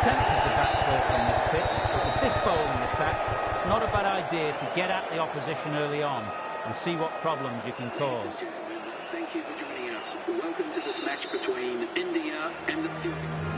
tempted to bat first on this pitch, but with this bowling attack, it's not a bad idea to get at the opposition early on and see what problems you can cause. Thank you for joining us. Welcome to this match between India and the Philippines.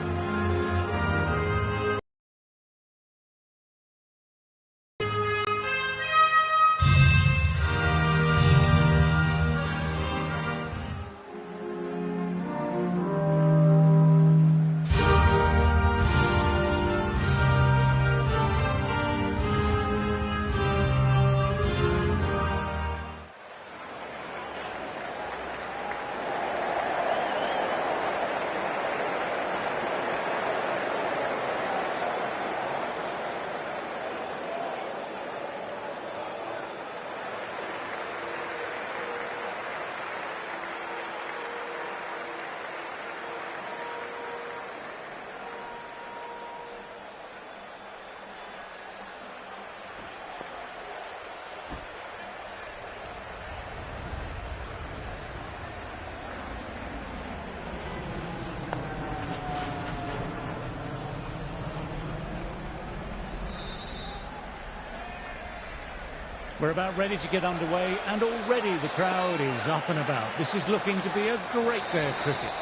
We're about ready to get underway, and already the crowd is up and about. This is looking to be a great day of cricket.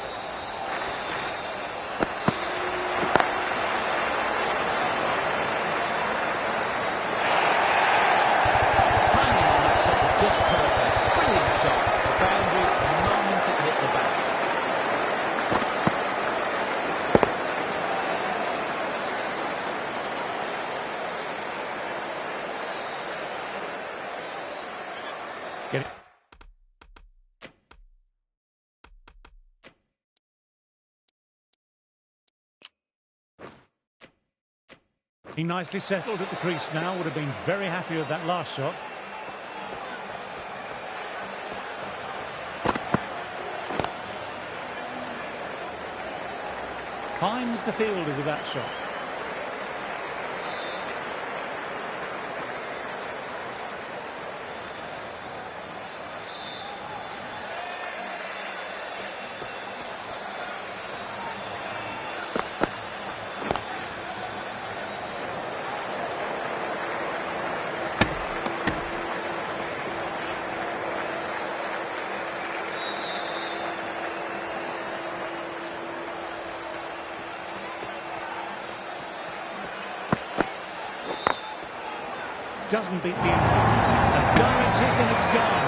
Timing on that shot was just perfect. Brilliant shot. The boundary the moment it hit the bat. Get it. He nicely settled at the crease now. Would have been very happy with that last shot. Finds the fielder with that shot. Doesn't beat the infield. A direct hit and it's gone.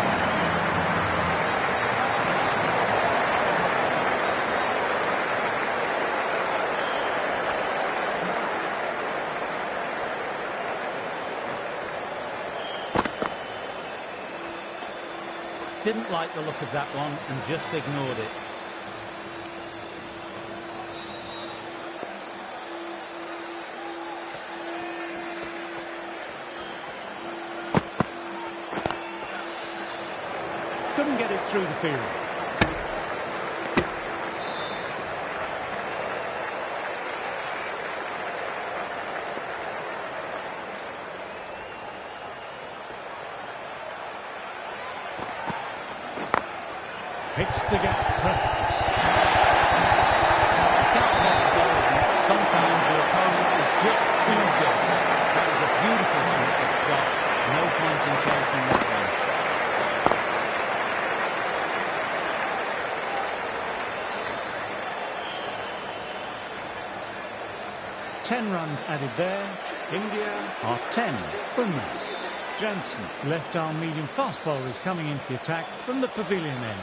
Didn't like the look of that one and just ignored it. Couldn't get it through the field. Picks the gap perfectly. Can't fault the bowler. Sometimes your opponent is just too good. That was a beautiful shot. No point in chasing that one. 10 runs added there. India are 10 from that. Jansen, left-arm medium fast bowler, is coming into the attack from the pavilion end.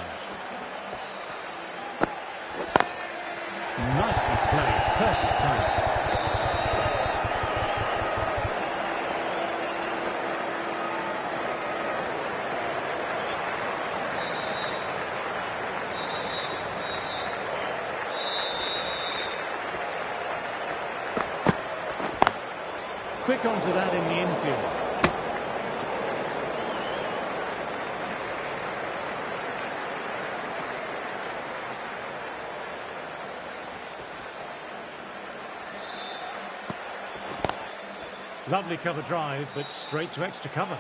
Nicely played, perfect time. Quick onto that in the infield. Lovely cover drive, but straight to extra cover.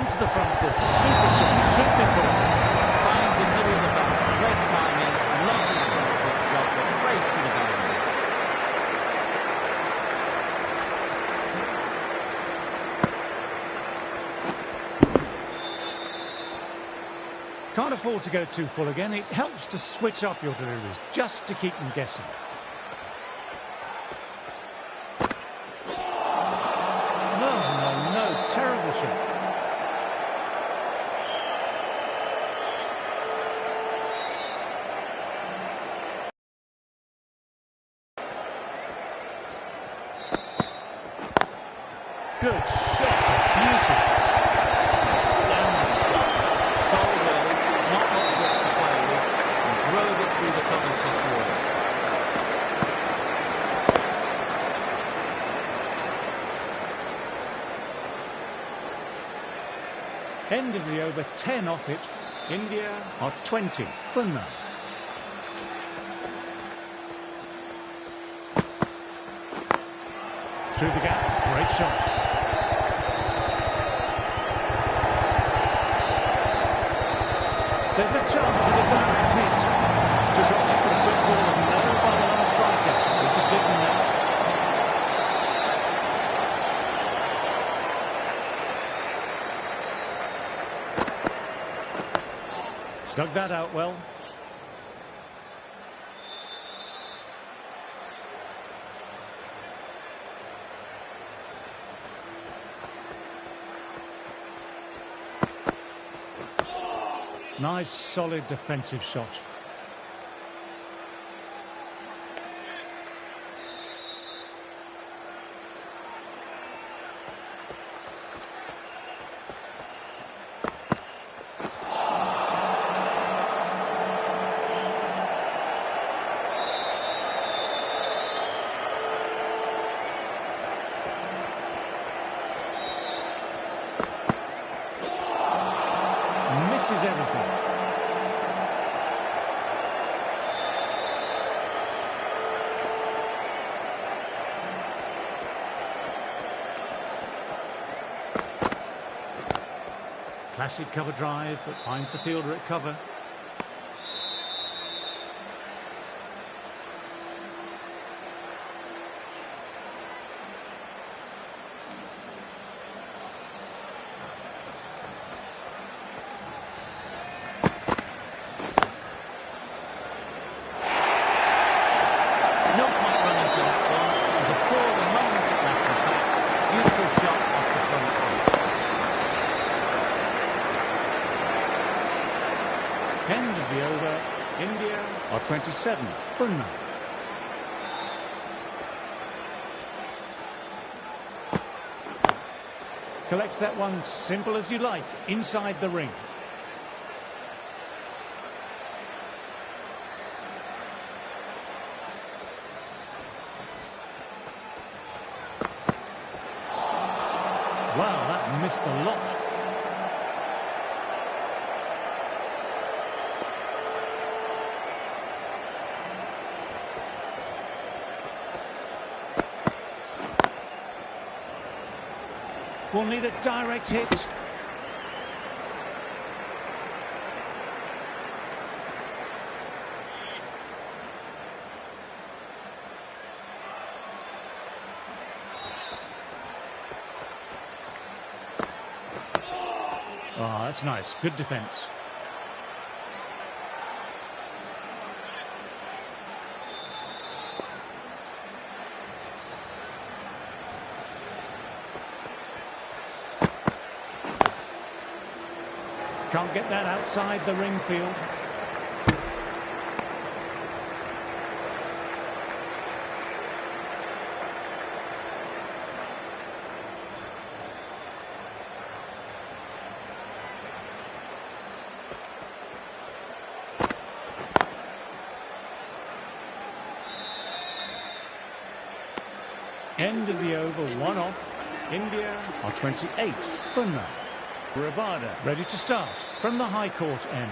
onto the front foot. Super shot, should be called. Finds the middle of the bat. Great timing. Lovely front foot shot, but race to the boundary. Can't afford to go too full again. It helps to switch up your deliveries just to keep them guessing. No, terrible shot. Good shot, beauty. Outstanding shot. So well, not much width to play with, and drove it through the covers for four. End of the over, 10 off it. India are 20 for none. Through the gap, great shot. There's a chance with a direct hit. Took off with a quick ball and no ball on a striker. Good decision there. Dug that out well. Nice, solid defensive shot. Misses everything. Classic cover drive, but finds the fielder at cover. No point running for that one. It was a four the moment it left the bat. Beautiful shot off the front foot. End of the over. India are 27 for none. Collects that one simple as you like, inside the ring. Wow, that missed a lot. Will need a direct hit. Oh, that's nice. Good defence. Can't get that outside the ring field. End of the over, one off. India are 28 for none. Rabada ready to start from the high court end.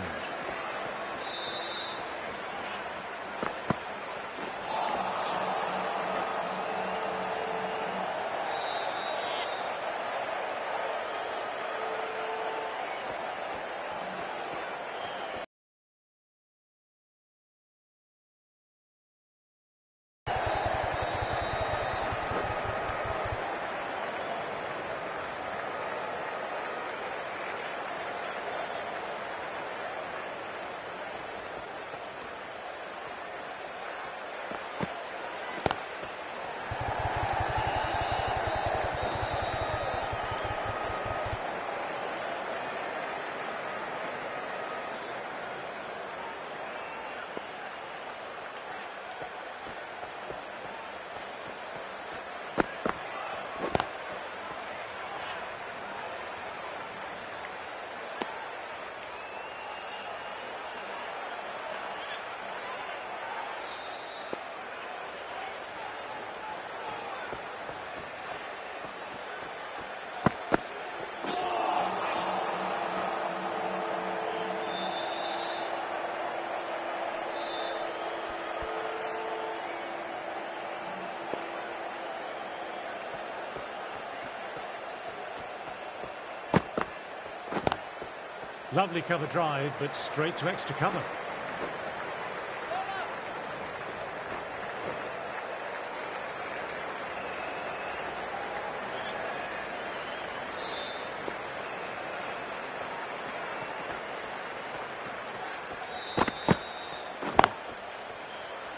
Lovely cover drive, but straight to extra cover.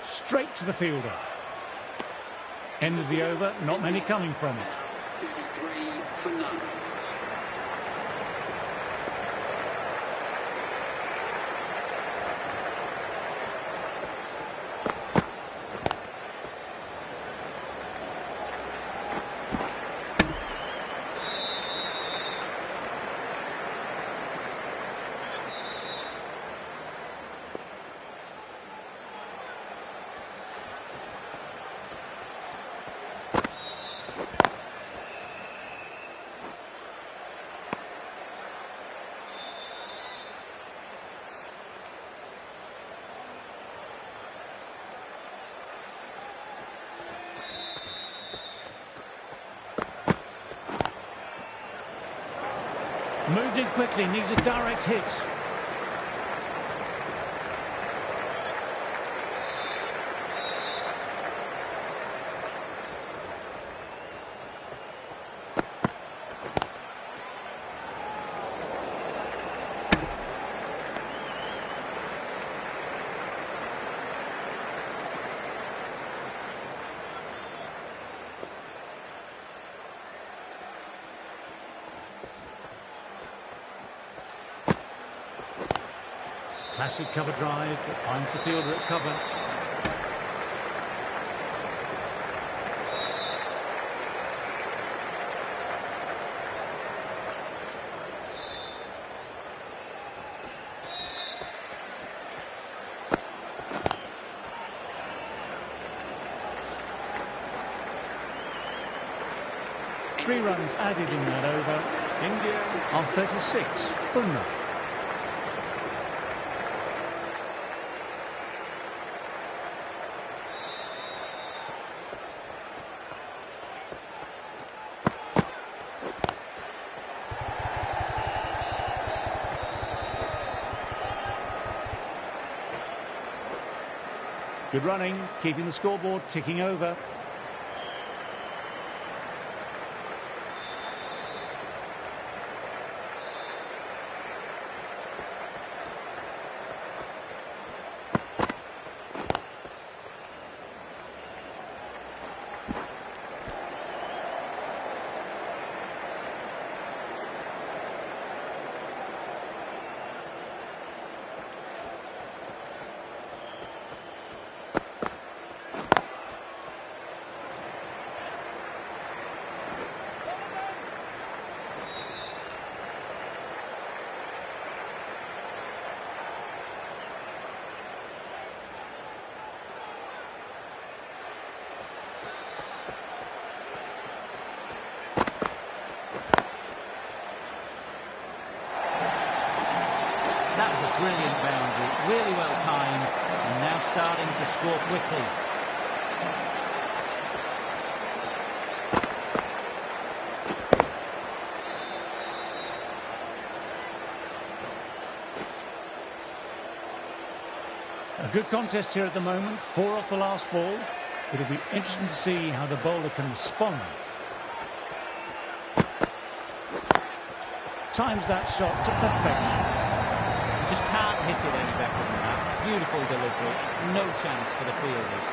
Straight to the fielder. End of the over, not many coming from it. 33 for none. Moved in quickly, needs a direct hit. Classic cover drive that finds the fielder at cover. Three runs added in that over. India are 36 for none. Good running, keeping the scoreboard ticking over. That was a brilliant boundary, really well timed, and now starting to score quickly. A good contest here at the moment, 4 off the last ball. It'll be interesting to see how the bowler can respond. Times that shot to perfection. Just can't hit it any better than that. Beautiful delivery, no chance for the fielders.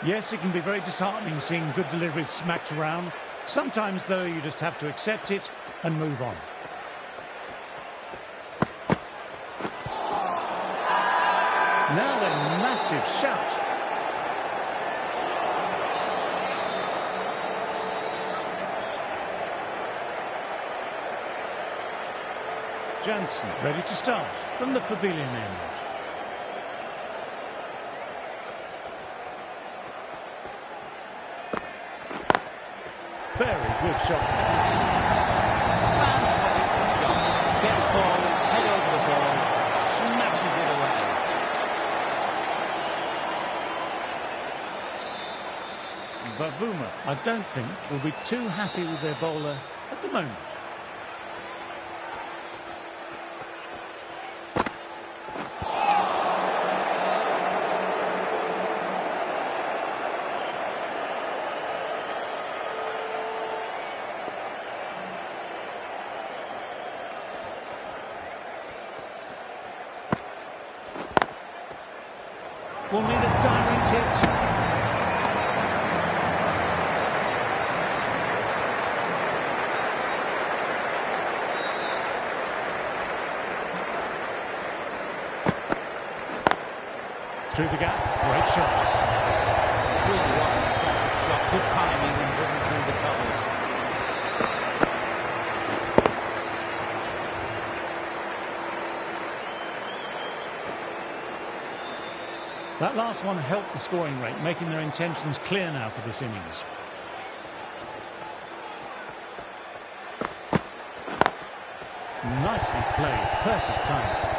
Yes, it can be very disheartening seeing good deliveries smacked around. Sometimes, though, you just have to accept it and move on. Now then, massive shout. Jansen ready to start from the pavilion end. Very good shot. Fantastic shot. Gets forward, head over the ball, smashes it away. Bavuma, I don't think, will be too happy with their bowler at the moment. Will need a direct hit. Through the gap, great shot. Really was an impressive shot. Good timing and driven through the covers. That last one helped the scoring rate, making their intentions clear now for this innings. Nicely played, perfect timing.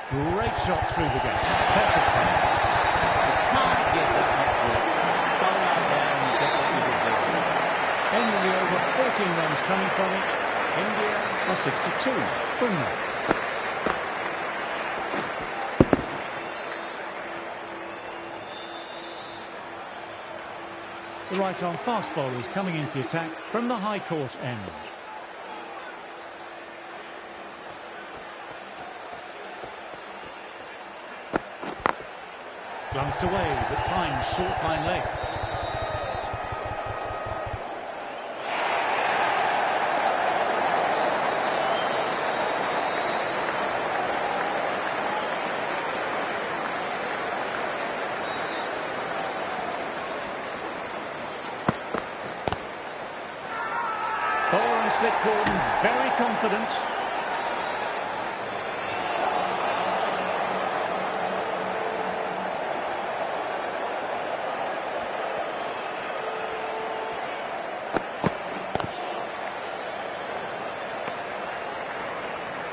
Great shot through the gap. Perfect time. You can't give that much work. Bowl out there and you get what you deserve. End of the over, 14 runs coming from it. India are 62 from that. The right-arm fast bowler is coming into the attack from the high court end. Glanced away, but fine, short, fine leg. Bowler on slip cordon, very confident.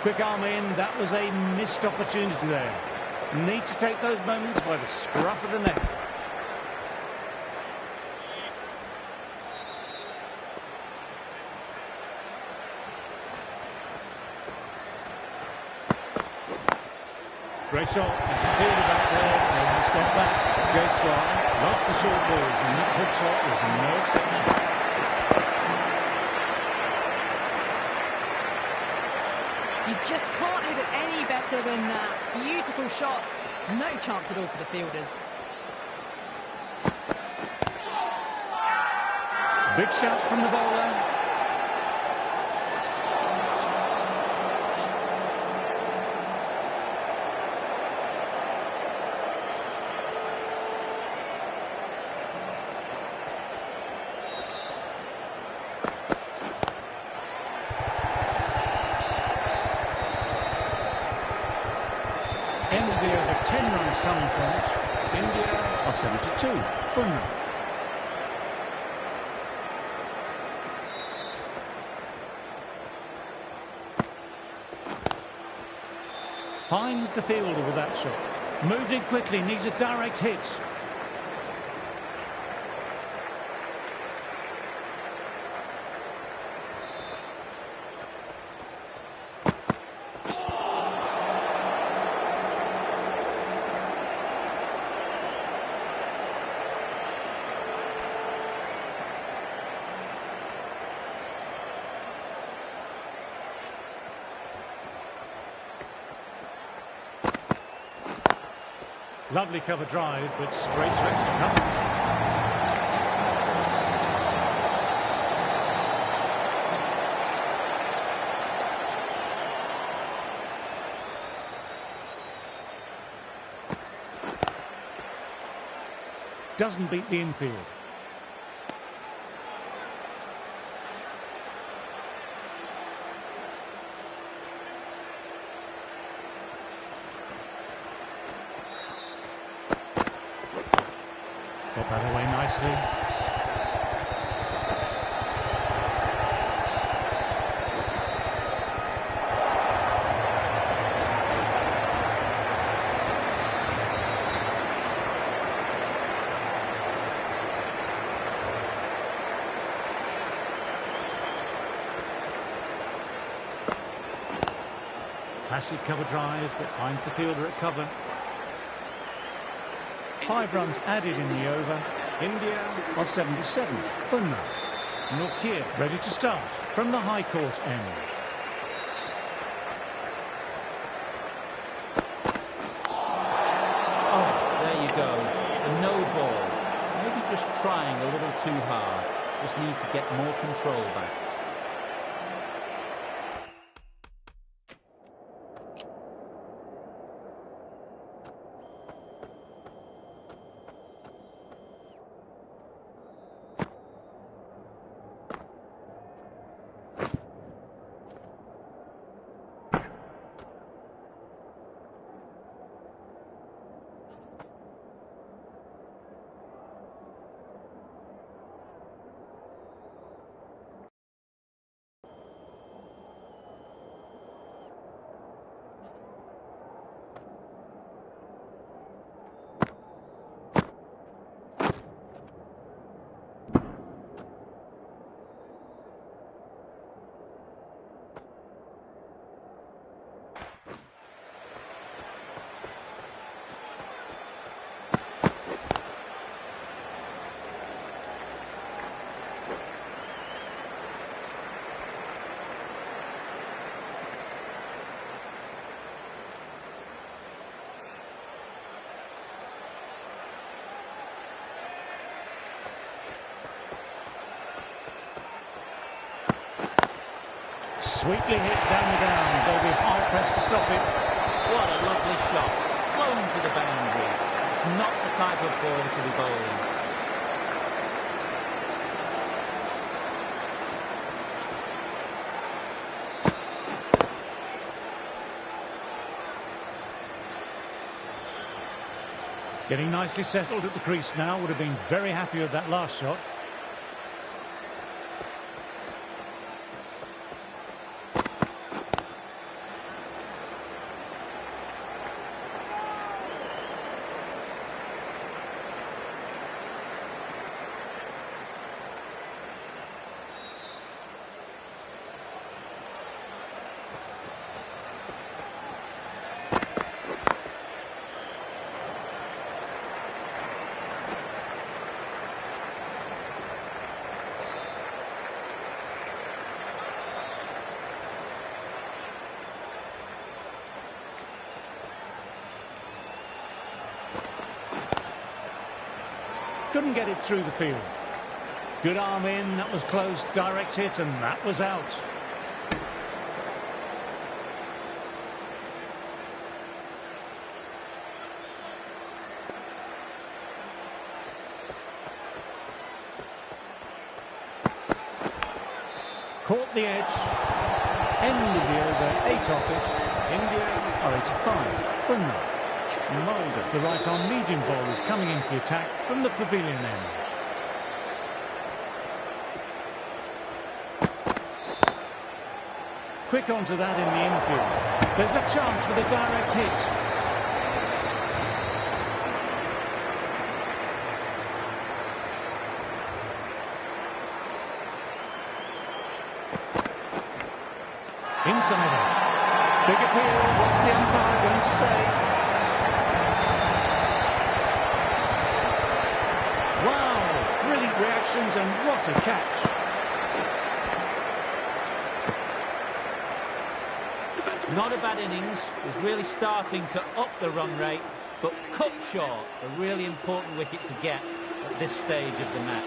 Quick arm in, that was a missed opportunity there. Need to take those moments by the scruff of the neck. Great shot, he's cleared back there, no one stop back. Jay Sly loves the short balls and that hook shot was no exception. You just can't hit it any better than that. Beautiful shot. No chance at all for the fielders. Big shot from the bowler. End of the over, 10 runs coming from it. India are 72 from that. Finds the fielder with that shot. Moves in quickly, needs a direct hit. Lovely cover drive, but straight to extra cover. Doesn't beat the infield. got that away nicely. Classic cover drive, but finds the fielder at cover. 5 runs added in the over. India are 77 for now. Norkir ready to start from the high court end. Oh, there you go. A no ball. Maybe just trying a little too hard. Just need to get more control back. Sweetly hit down the ground. They'll be hard-pressed to stop it. What a lovely shot. Flown to the boundary. It's not the type of ball to be bowling. Getting nicely settled at the crease now. Would have been very happy with that last shot. Couldn't get it through the field. Good arm in, that was close, direct hit, and that was out. Caught the edge. End of the over, 8 off it. India are 85 for now. Mulder, the right-arm medium ball, is coming into the attack from the pavilion end. Quick onto that in the infield. There's a chance with a direct hit. Inside it. Big appeal. What's the umpire going to say? Wow, brilliant reactions and what a catch. Not a bad innings, was really starting to up the run rate, but cut short, a really important wicket to get at this stage of the match.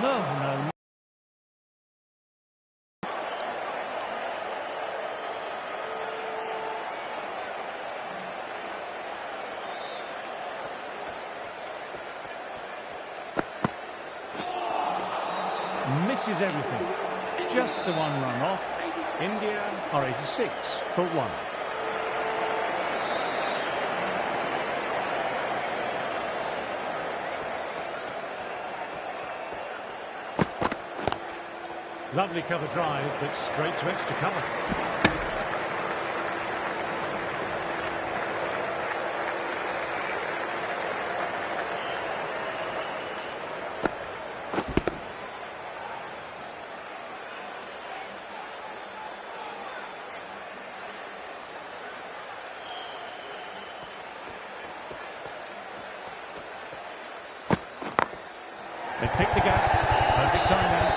No, no. Misses everything. Just the one run off. India are 86 for 1. Lovely cover drive, but straight to extra cover. They've picked the gap. Perfect timing.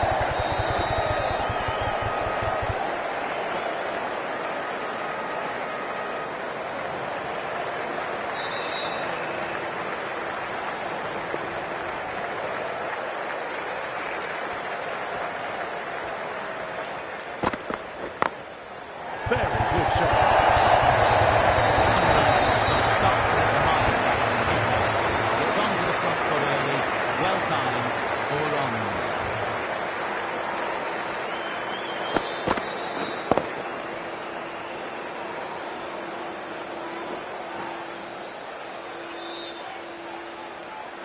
Very good shot. Sometimes you just got to stop the mind batting. It's onto the front foot early. Well timed. 4 runs.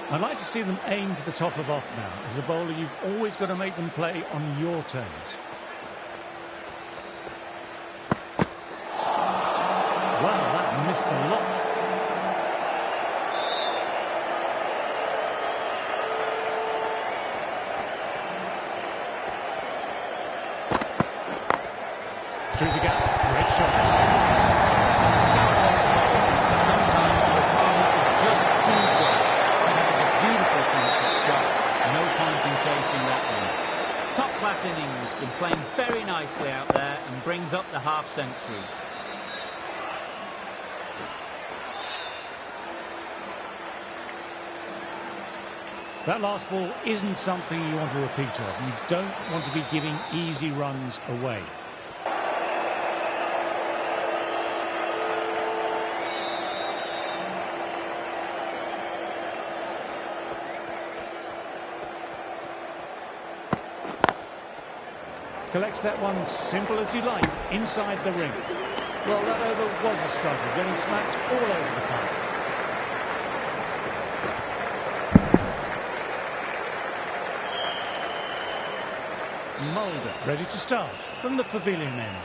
I'd like to see them aim for the top of off now. As a bowler, you've always got to make them play on your terms. Wow, that missed a lot. Through the gap, great shot. Sometimes the opponent is just too good. That is a beautiful front foot shot. No point in chasing that one. Top class innings, been playing very nicely out there and brings up the half century. That last ball isn't something you want to repeat of. You don't want to be giving easy runs away. Collects that one simple as you like, inside the ring. Well, that over was a struggle, getting smacked all over the park. Mulder ready to start from the pavilion end.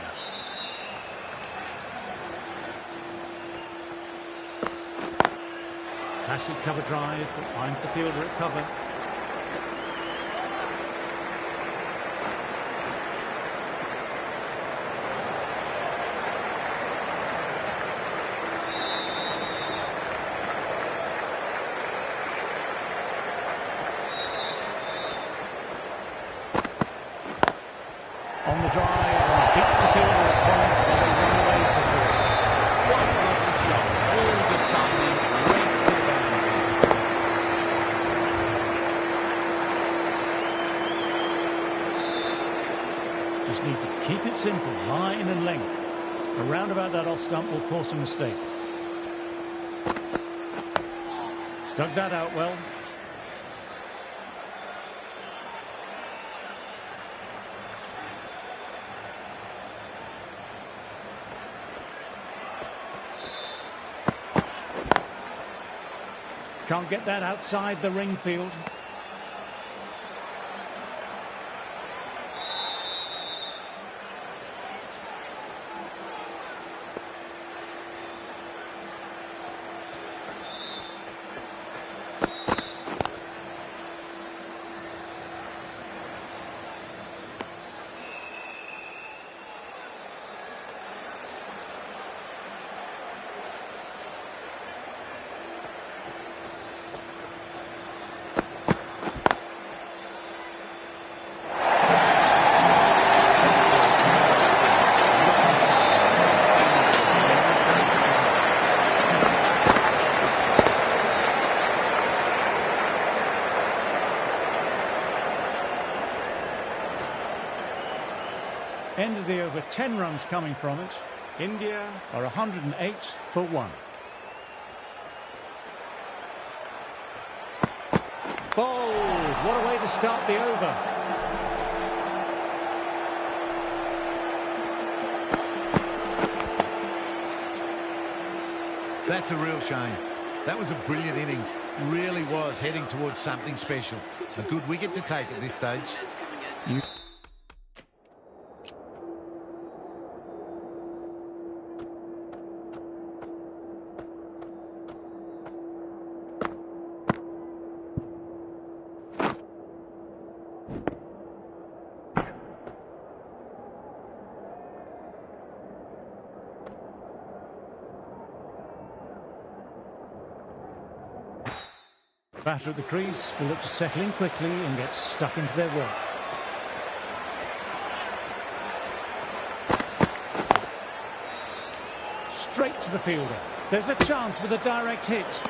Classic cover drive, but finds the fielder at cover. On the drive, and beats the fielder at points, but they run away for four. What a lovely shot. Really good timing. Race to the boundary. Just need to keep it simple, line and length. Around about that off stump will force a mistake. Dug that out well. Can't get that outside the ring field. end of the over, 10 runs coming from it. India are 108 for 1. Bowled! What a way to start the over. That's a real shame. That was a brilliant innings. Really was heading towards something special. A good wicket to take at this stage. Batter at the crease will look to settle in quickly and get stuck into their work. Straight to the fielder. There's a chance with a direct hit.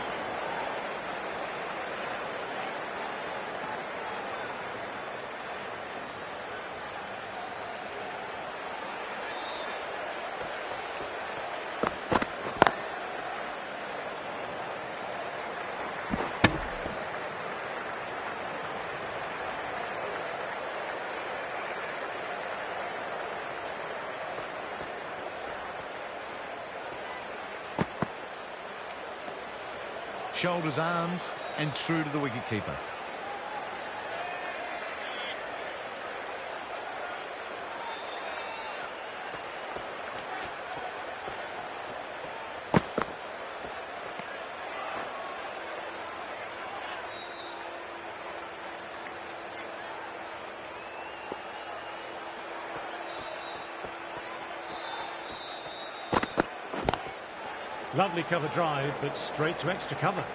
Shoulders, arms, and true to the wicketkeeper. Lovely cover drive, but straight to extra cover.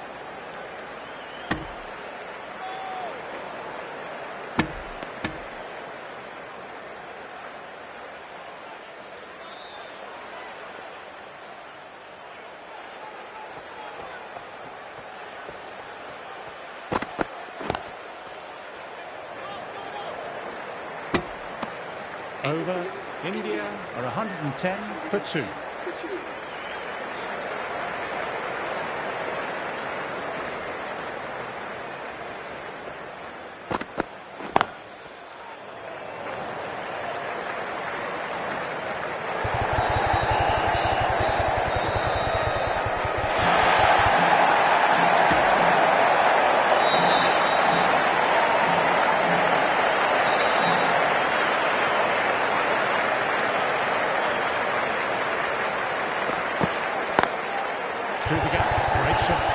Over. India are 110 for 2. Through the gap, great shot.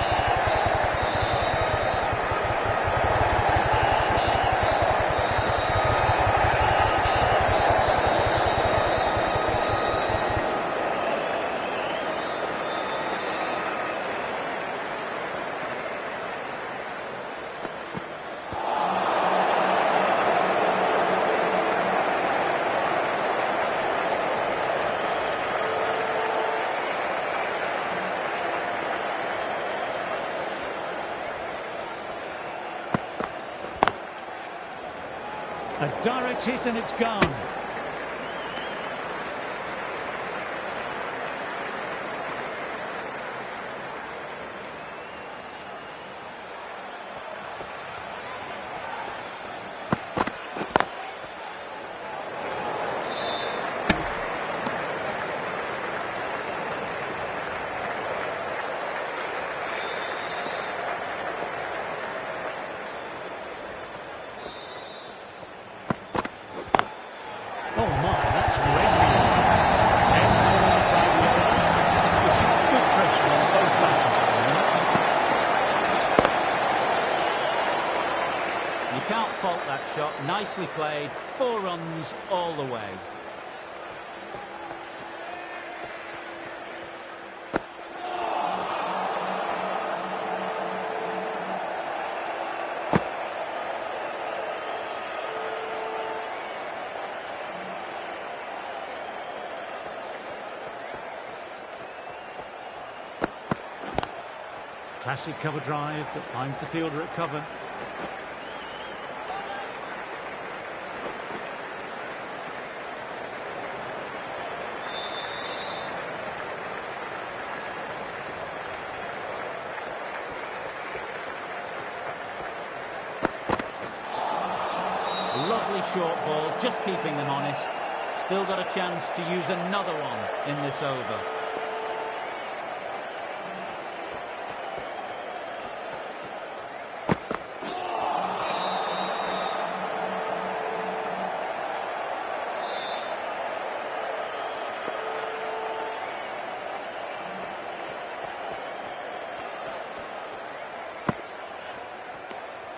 A direct hit and it's gone. Oh my, that's racing. This is good pressure on both batters. You can't fault that shot. Nicely played. 4 runs all the way. Classic cover drive, but finds the fielder at cover. short ball, just keeping them honest. Still got a chance to use another one in this over.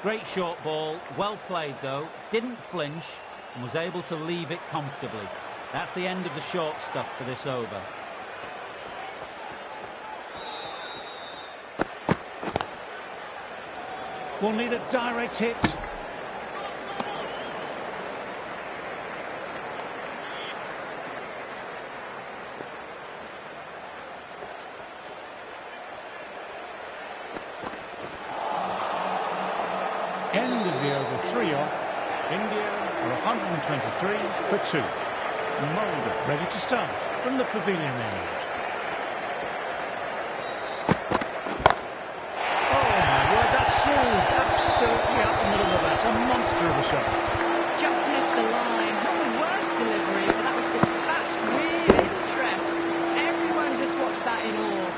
Great short ball, well played though, didn't flinch and was able to leave it comfortably. That's the end of the short stuff for this over. Will need a direct hit. End of the over, 3 off. India are 123 for 2. Mulder ready to start from the pavilion end. Oh my word, that's huge. Absolutely out the middle of that. A monster of a shot. Just missed the line. Not the worst delivery, but that was dispatched with interest. Everyone just watched that in awe.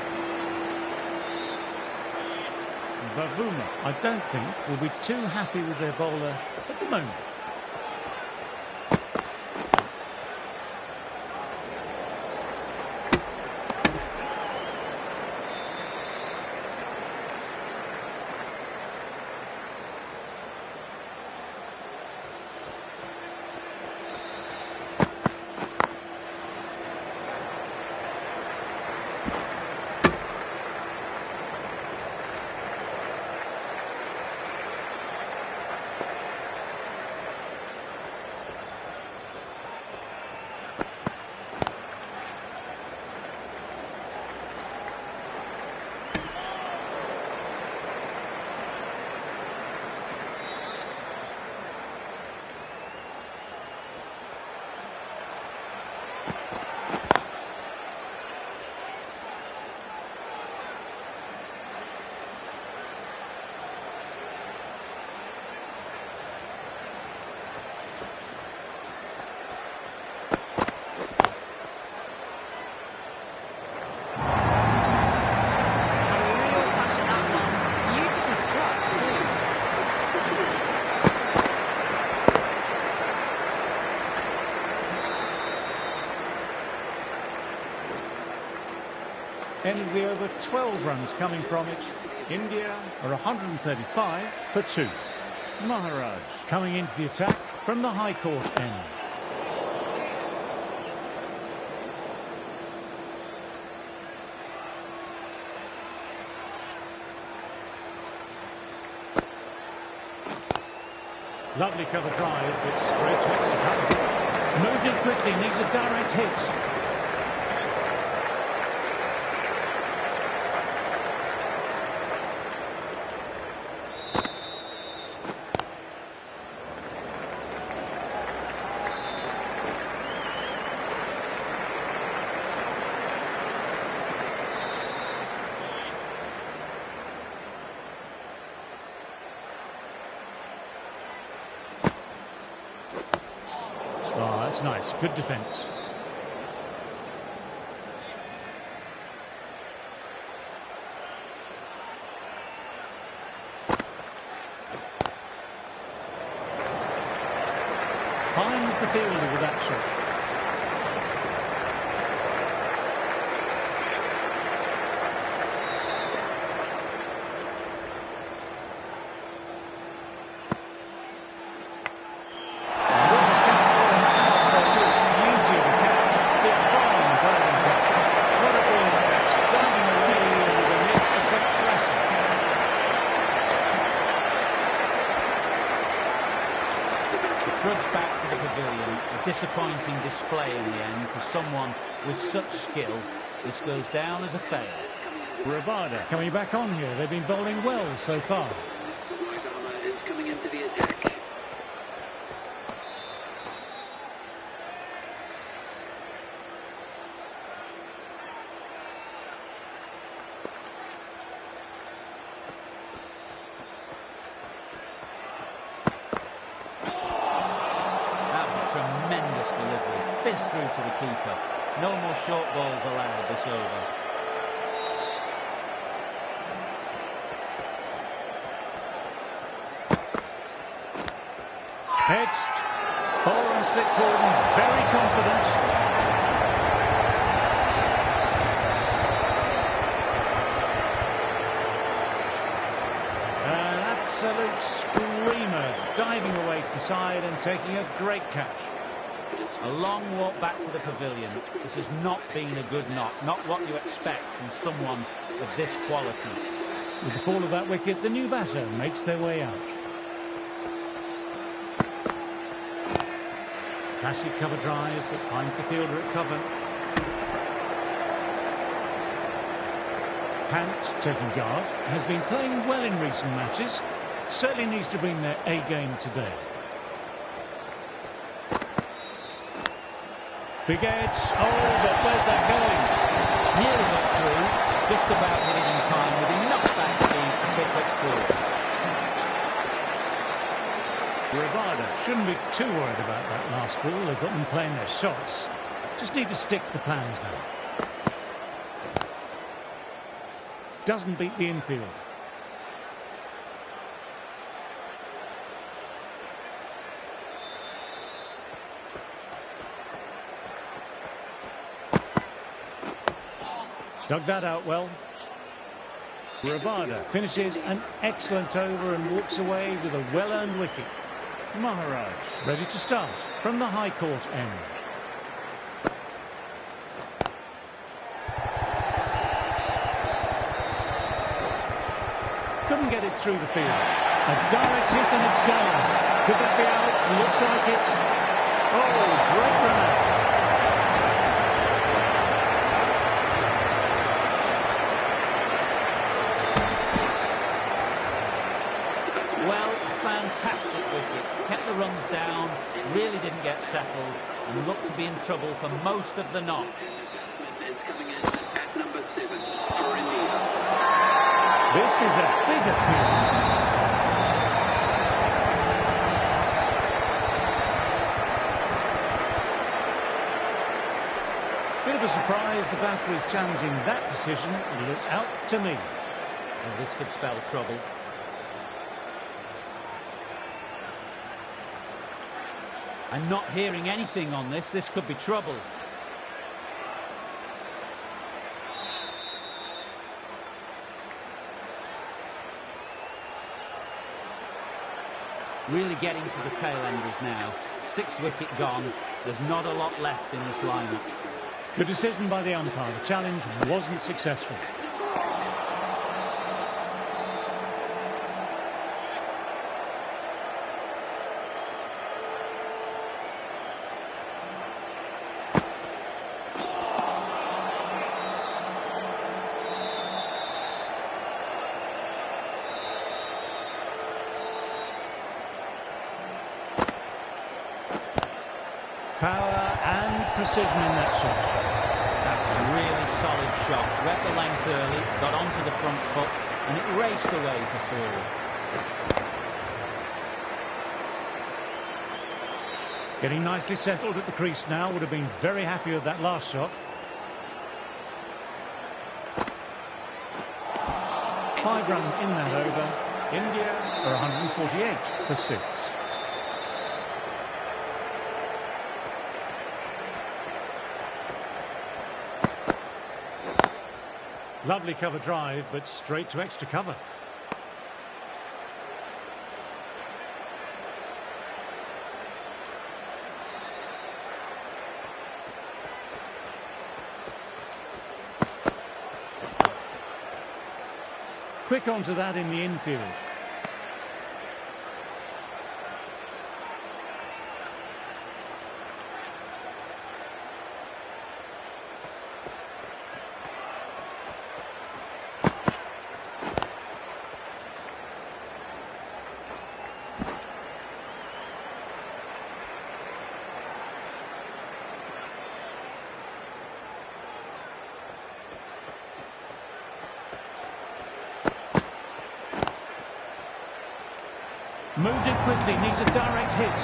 Bavuma, I don't think, will be too happy with their bowler at the moment. End of the over, 12 runs coming from it. India are 135 for 2. Maharaj coming into the attack from the high court end. Lovely cover drive, but straight to extra cover. Moved in quickly, needs a direct hit. Oh, that's nice. Good defence. Finds the fielder with that shot. Trudge back to the pavilion. A disappointing display in the end for someone with such skill. This goes down as a fail. Rabada coming back on here. They've been bowling well so far. The right armour is coming into the attack. Whiz through to the keeper. No more short balls allowed this over. Hedged. Ball on Slick Gordon, very confident. An absolute screamer, diving away to the side and taking a great catch. A long walk back to the pavilion. This has not been a good knock. Not what you expect from someone of this quality. With the fall of that wicket, the new batter makes their way out. Classic cover drive, but finds the fielder at cover. Pant, taking guard, has been playing well in recent matches. Certainly needs to bring their A game today. Big edge. Oh, but where's that going? Nearly got through. Just about hit it in time with enough back speed to pick up four. Rabada shouldn't be too worried about that last ball. They've got them playing their shots. Just need to stick to the plans now. Doesn't beat the infield. Dug that out well. Rabada finishes an excellent over and walks away with a well-earned wicket. Maharaj ready to start from the high court end. Couldn't get it through the field. A direct hit and it's gone. Could that be out? Looks like it. Oh, great run out. Well, fantastic wicket. Kept the runs down, really didn't get settled, and looked to be in trouble for most of the knock. Is coming in at number 7 for India. This is a big appeal. Bit of a surprise, the batter is challenging that decision. It looked out to me. Well, this could spell trouble. I'm not hearing anything on this. This could be trouble. Really getting to the tail enders now. 6th wicket gone. There's not a lot left in this lineup. Good decision by the umpire. The challenge wasn't successful. Power and precision in that shot. That's a really solid shot. Read the length early, got onto the front foot, and it raced away for 4. Getting nicely settled at the crease now. Would have been very happy with that last shot. 5 runs in that over. India are 148 for 6. Lovely cover drive, but straight to extra cover. Quick onto that in the infield. Moved it quickly, needs a direct hit.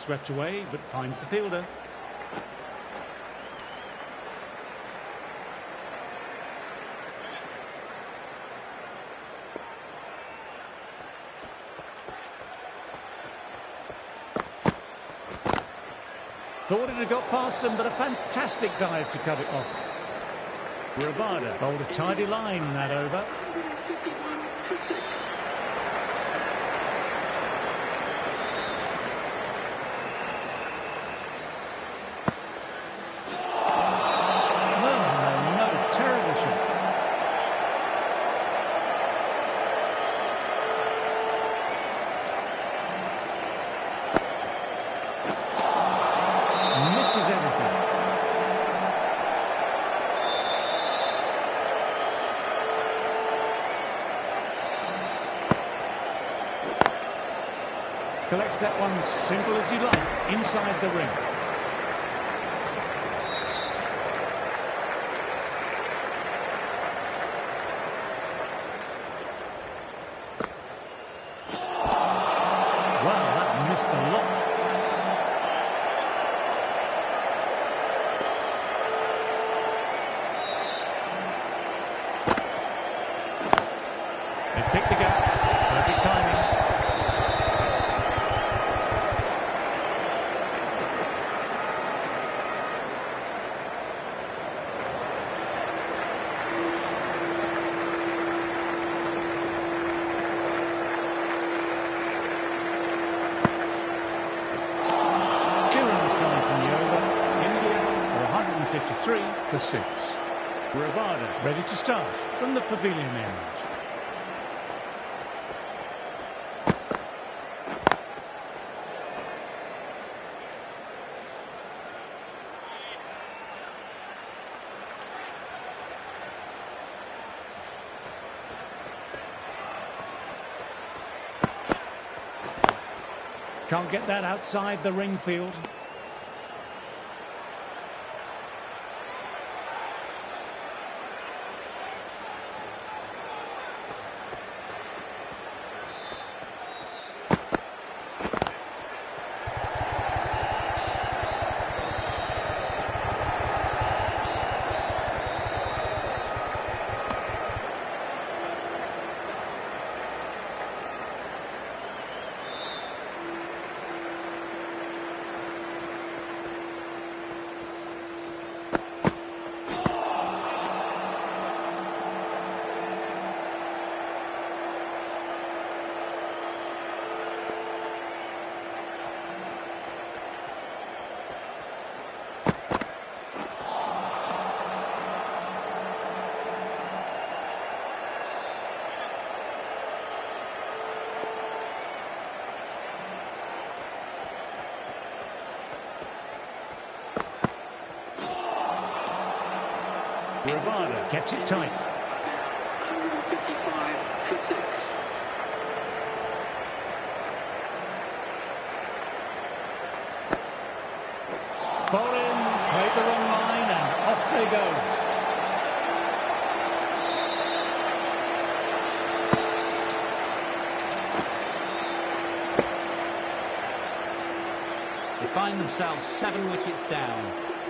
swept away, but finds the fielder. Thought it had got past them, but a fantastic dive to cut it off. Rabada bowled a tidy line that over. 151 for 6. No, terrible shot. Misses everything. Collects that one simple as you like, inside the ring. Wow, that missed a lot. They picked the gap. Perfect timing. Coming from the over. India are 153 for 6. Rabada ready to start from the pavilion end. Can't get that outside the ring field. Rabada kept it tight. 155 for 6. Bowling, played the wrong line, and off they go. They find themselves 7 wickets down.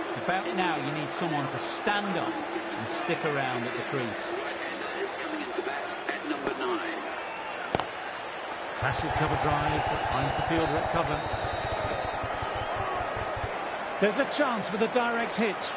It's about now you need someone to stand up and stick around at the crease. Right-hander is coming into bat at number 9. Classic cover drive, but finds the fielder at cover. There's a chance with a direct hit.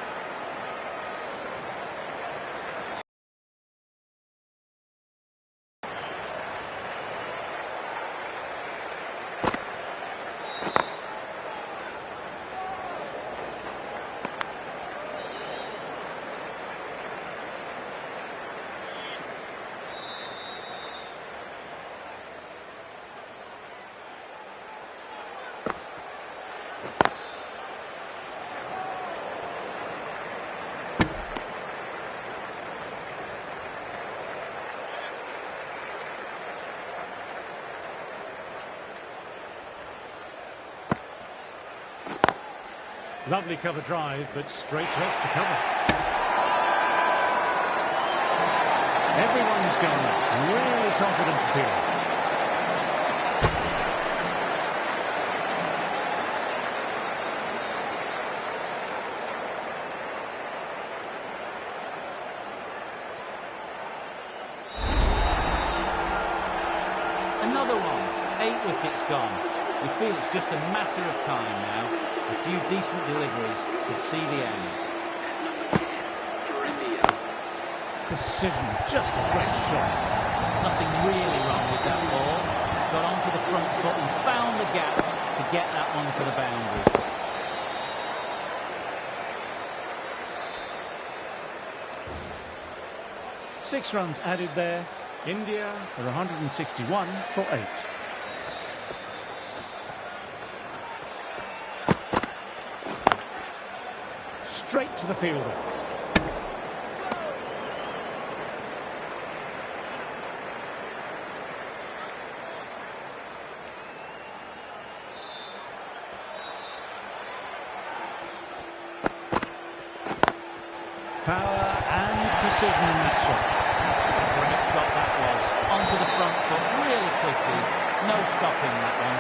Lovely cover drive, but straight to extra cover. Everyone's gone. Really confident here. 8 wickets gone. You feel it's just a matter of time now. A few decent deliveries could see the end. For India. Precision, just a great shot. Nothing really wrong with that ball. Got onto the front foot and found the gap to get that one to the boundary. Six runs added there. India are 161 for 8. Straight to the fielder. Power and precision in that shot. Great shot that was. Onto the front foot really quickly. No stopping that one.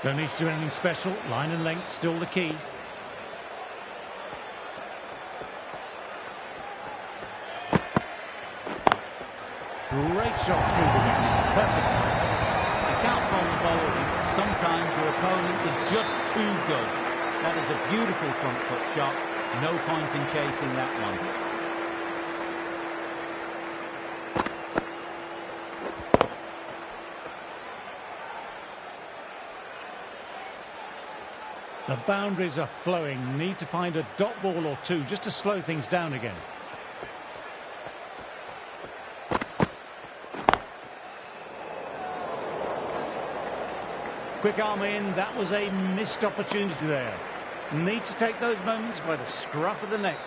Don't need to do anything special. Line and length still the key. Great shot through the wicket. Perfect time. You can't fault the bowling. Sometimes your opponent is just too good. That is a beautiful front foot shot. No point in chasing that one. The boundaries are flowing. Need to find a dot ball or two just to slow things down again. Quick arm in. That was a missed opportunity there. Need to take those moments by the scruff of the neck.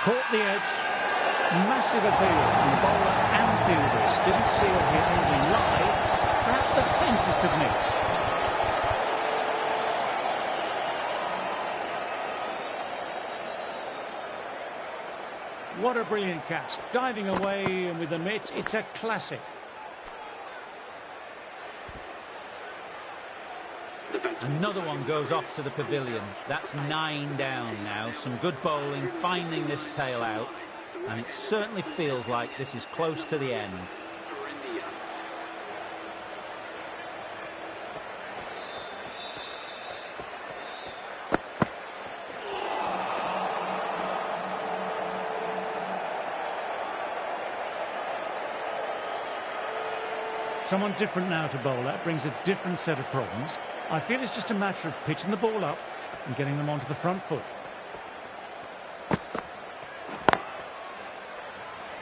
Caught the edge. Massive appeal from the bowler and fielders. Didn't seal the only live. Perhaps the faintest of nicks. What a brilliant catch. Diving away and with the mitt, it's a classic. Another one goes off to the pavilion. That's 9 down now. Some good bowling, finding this tail out. And it certainly feels like this is close to the end. For India. Someone different now to bowl. That brings a different set of problems. I feel it's just a matter of pitching the ball up and getting them onto the front foot.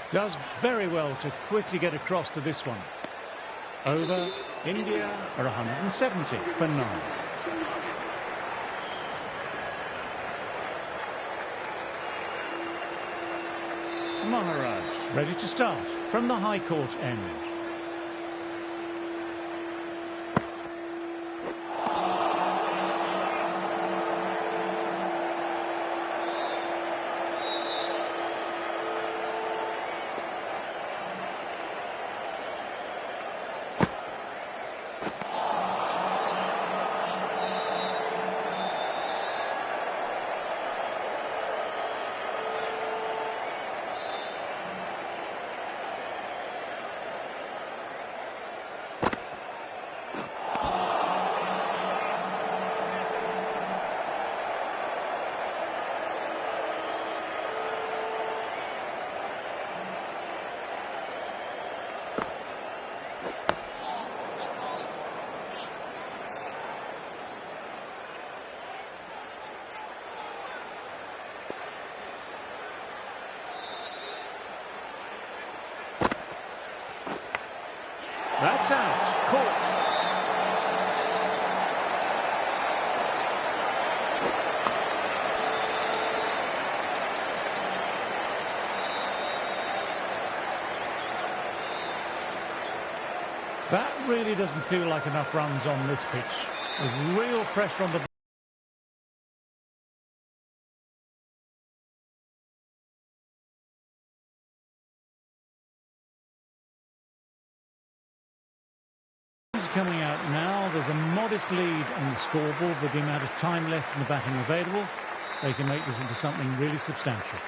Does very well to quickly get across to this one. Over. India are 170 for 9. Maharaj ready to start from the high court end. That's out. Caught. That really doesn't feel like enough runs on this pitch. There's real pressure on the coming out now. There's a modest lead on the scoreboard with the amount of time left in the batting available. They can make this into something really substantial.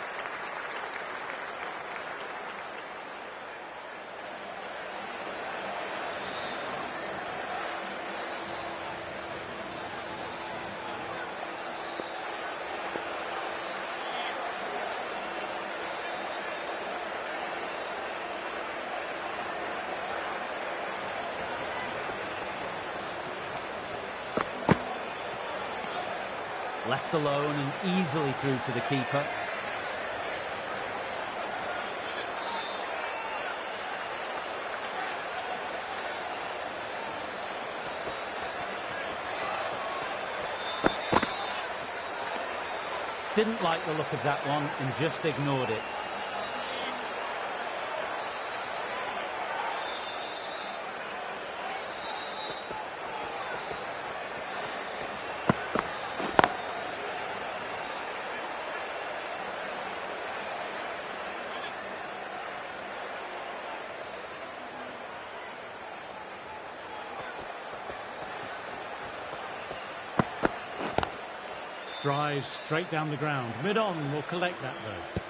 Left alone and easily through to the keeper. Didn't like the look of that one and just ignored it. Drives straight down the ground. Mid-on will collect that though.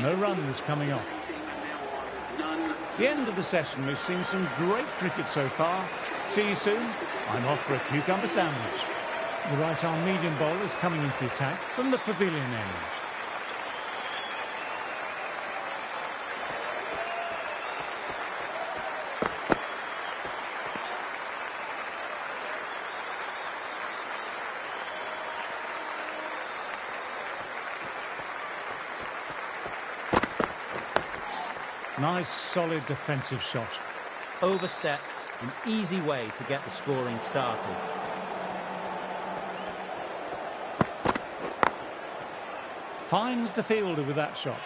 No runs coming off. The end of the session. We've seen some great cricket so far. See you soon. I'm off for a cucumber sandwich. The right arm medium bowler is coming into the attack from the pavilion end. Nice, solid defensive shot. Overstepped, an easy way to get the scoring started. Finds the fielder with that shot.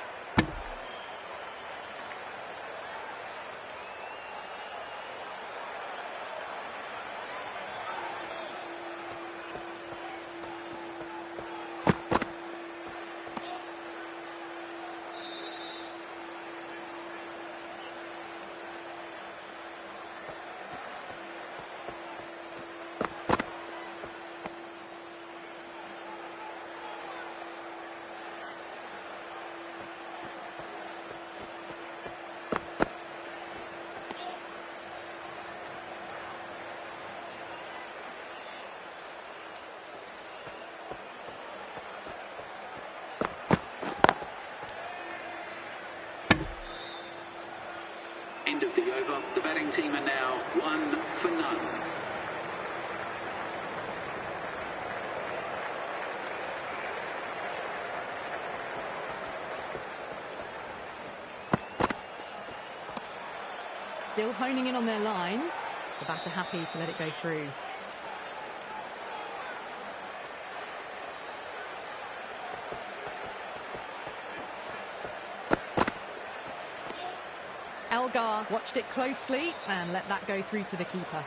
End of the over. The batting team are now 1 for none. Still honing in on their lines. The batter happy to let it go through. Elgar watched it closely and let that go through to the keeper.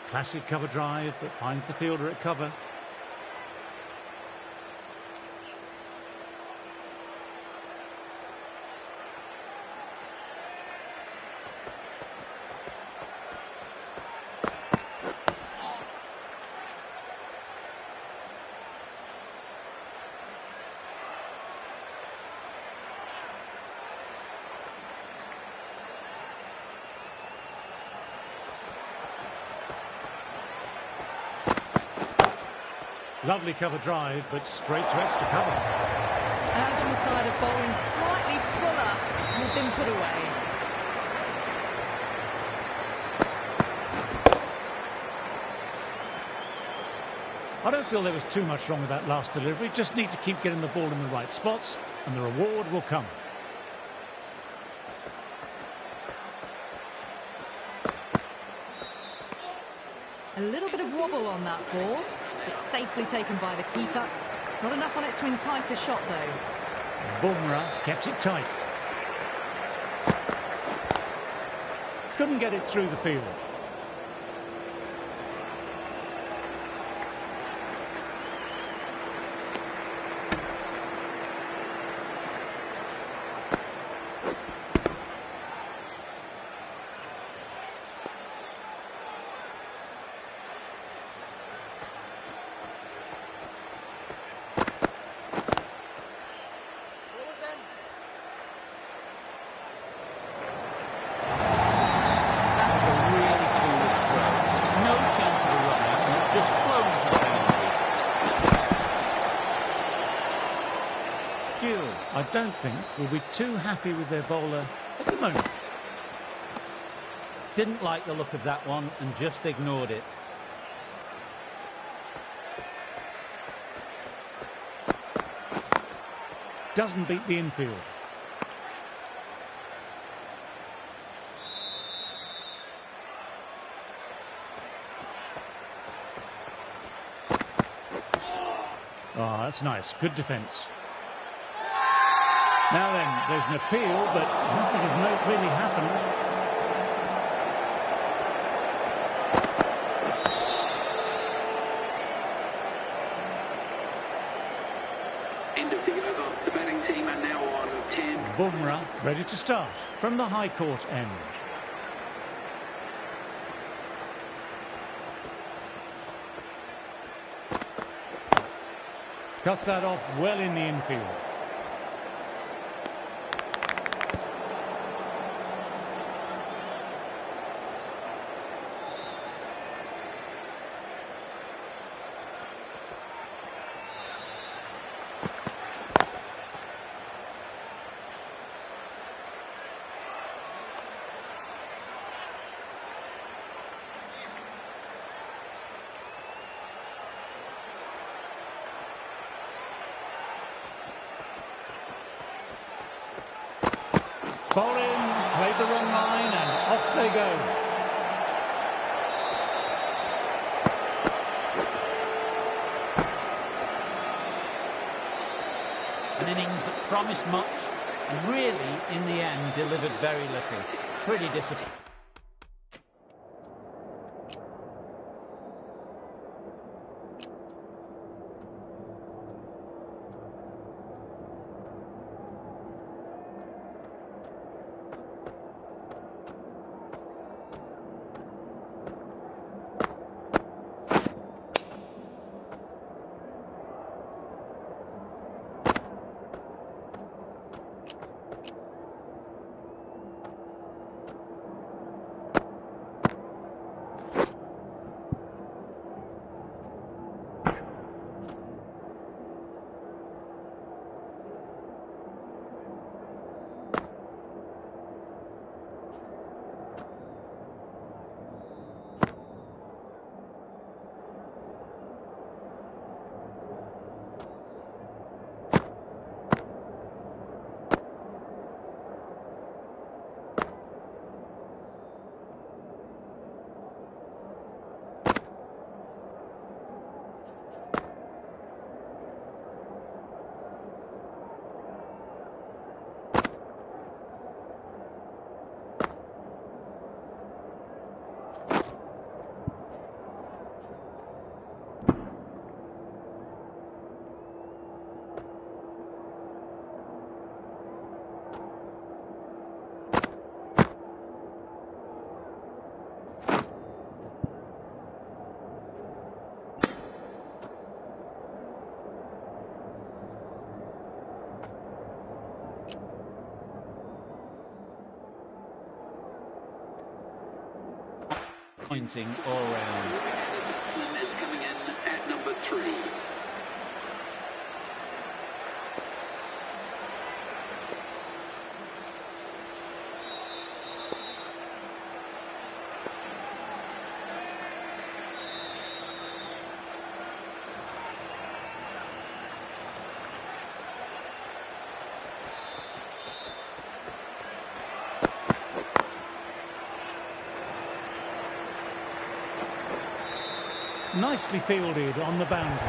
Classic cover drive, but finds the fielder at cover. Lovely cover drive, but straight to extra cover. As on the side of bowling slightly fuller, and have been put away. I don't feel there was too much wrong with that last delivery. Just need to keep getting the ball in the right spots, and the reward will come. A little bit of wobble on that ball. It's safely taken by the keeper. Not enough on it to entice a shot, though. Bumrah kept it tight. Couldn't get it through the field. I don't think will be too happy with their bowler at the moment. Didn't like the look of that one and just ignored it. Doesn't beat the infield. Oh, that's nice. Good defence. Now then, there's an appeal, but nothing of note really happened. End of the over. The batting team are now on 10. Bumrah ready to start from the high court end. Cuts that off well in the infield. Ball in, played the wrong line, and off they go. An innings that promised much and really, in the end, delivered very little. Pretty disappointing. Pointing all round. Batsman is coming in at number 3. Nicely fielded on the boundary.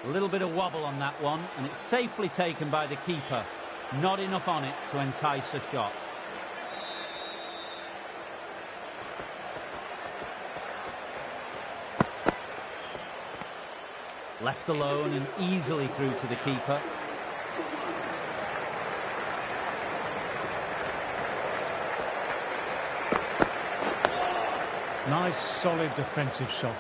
A little bit of wobble on that one, and it's safely taken by the keeper. Not enough on it to entice a shot. Left alone and easily through to the keeper. Nice, solid defensive shot.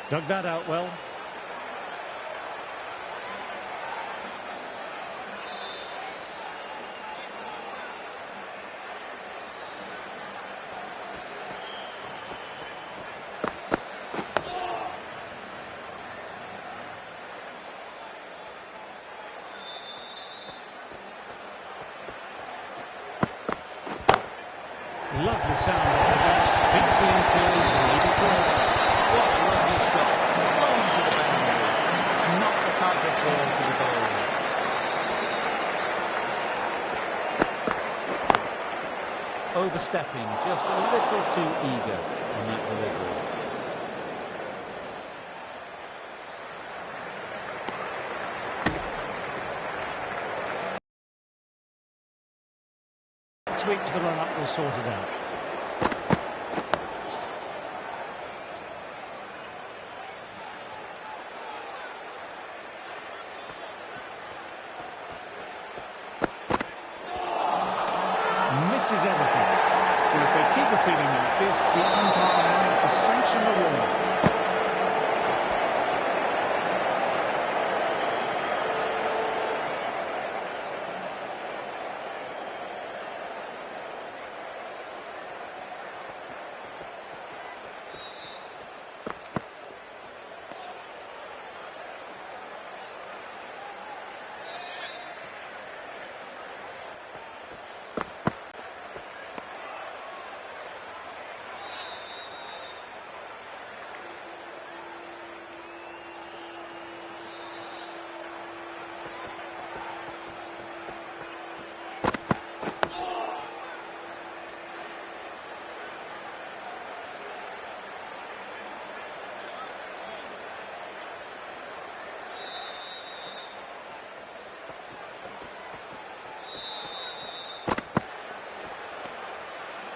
Dug that out well. Lovely sound of the bat. Beats the infield. Lead it forward. What a lovely shot. Flown to the boundary. It's not the type of ball to the goal. Overstepping, just a little too eager on that delivery. Tweak to the run-up will sort it out. Misses everything. And if they keep repeating like this, the umpire might have to sanction the warning.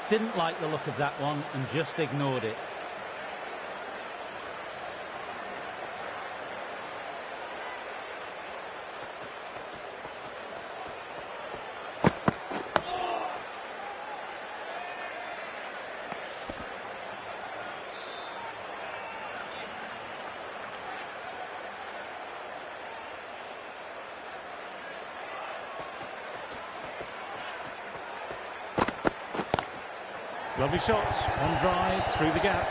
Didn't like the look of that one and just ignored it. Lovely shots on drive through the gap.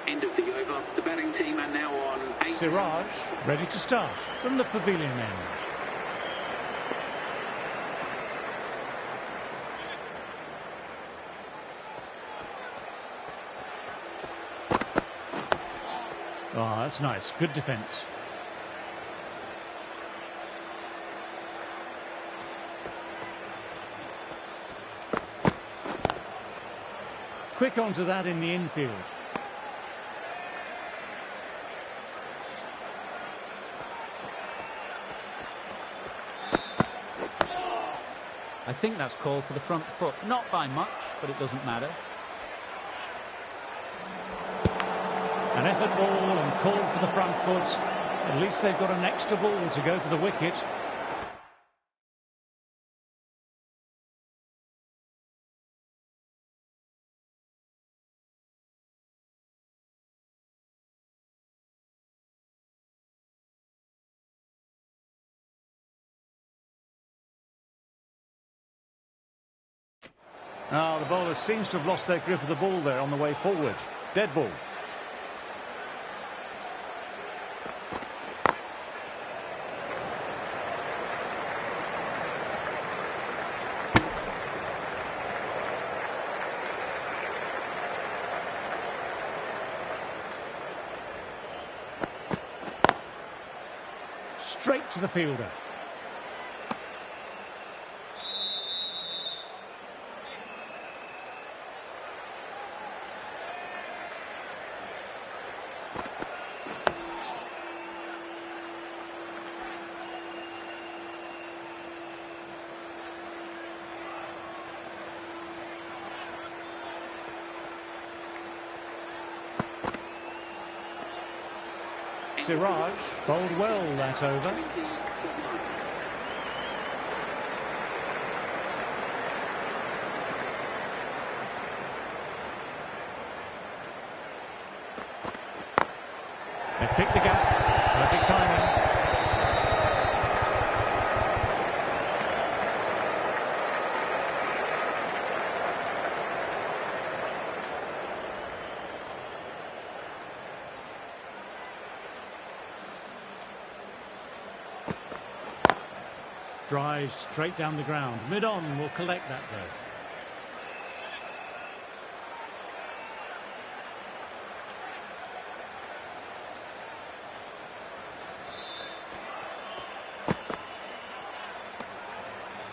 End of the over. The batting team are now on 8. Siraj ready to start from the pavilion end. Oh, that's nice. Good defence. Quick onto that in the infield. I think that's called for the front foot. Not by much, but it doesn't matter. An effort ball and called for the front foot. At least they've got an extra ball to go for the wicket. The bowler seems to have lost their grip of the ball there on the way forward. Dead ball. Straight to the fielder. Siraj bowled well that over. They've picked the gap. Perfect timing. Drive straight down the ground. Mid-on will collect that though.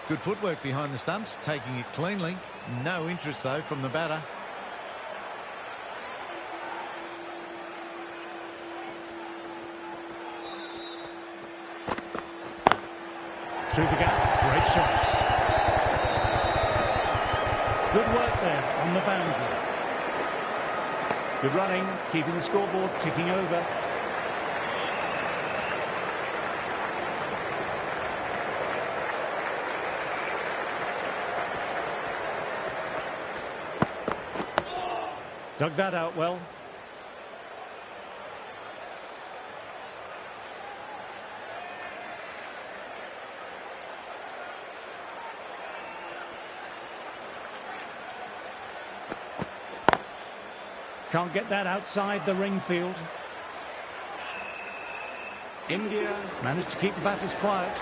Good footwork behind the stumps, taking it cleanly. No interest though from the batter. Through the gap, great shot. Good work there on the boundary. Good running, keeping the scoreboard ticking over. Dug that out well. Can't get that outside the ring field. India managed to keep the batters quiet.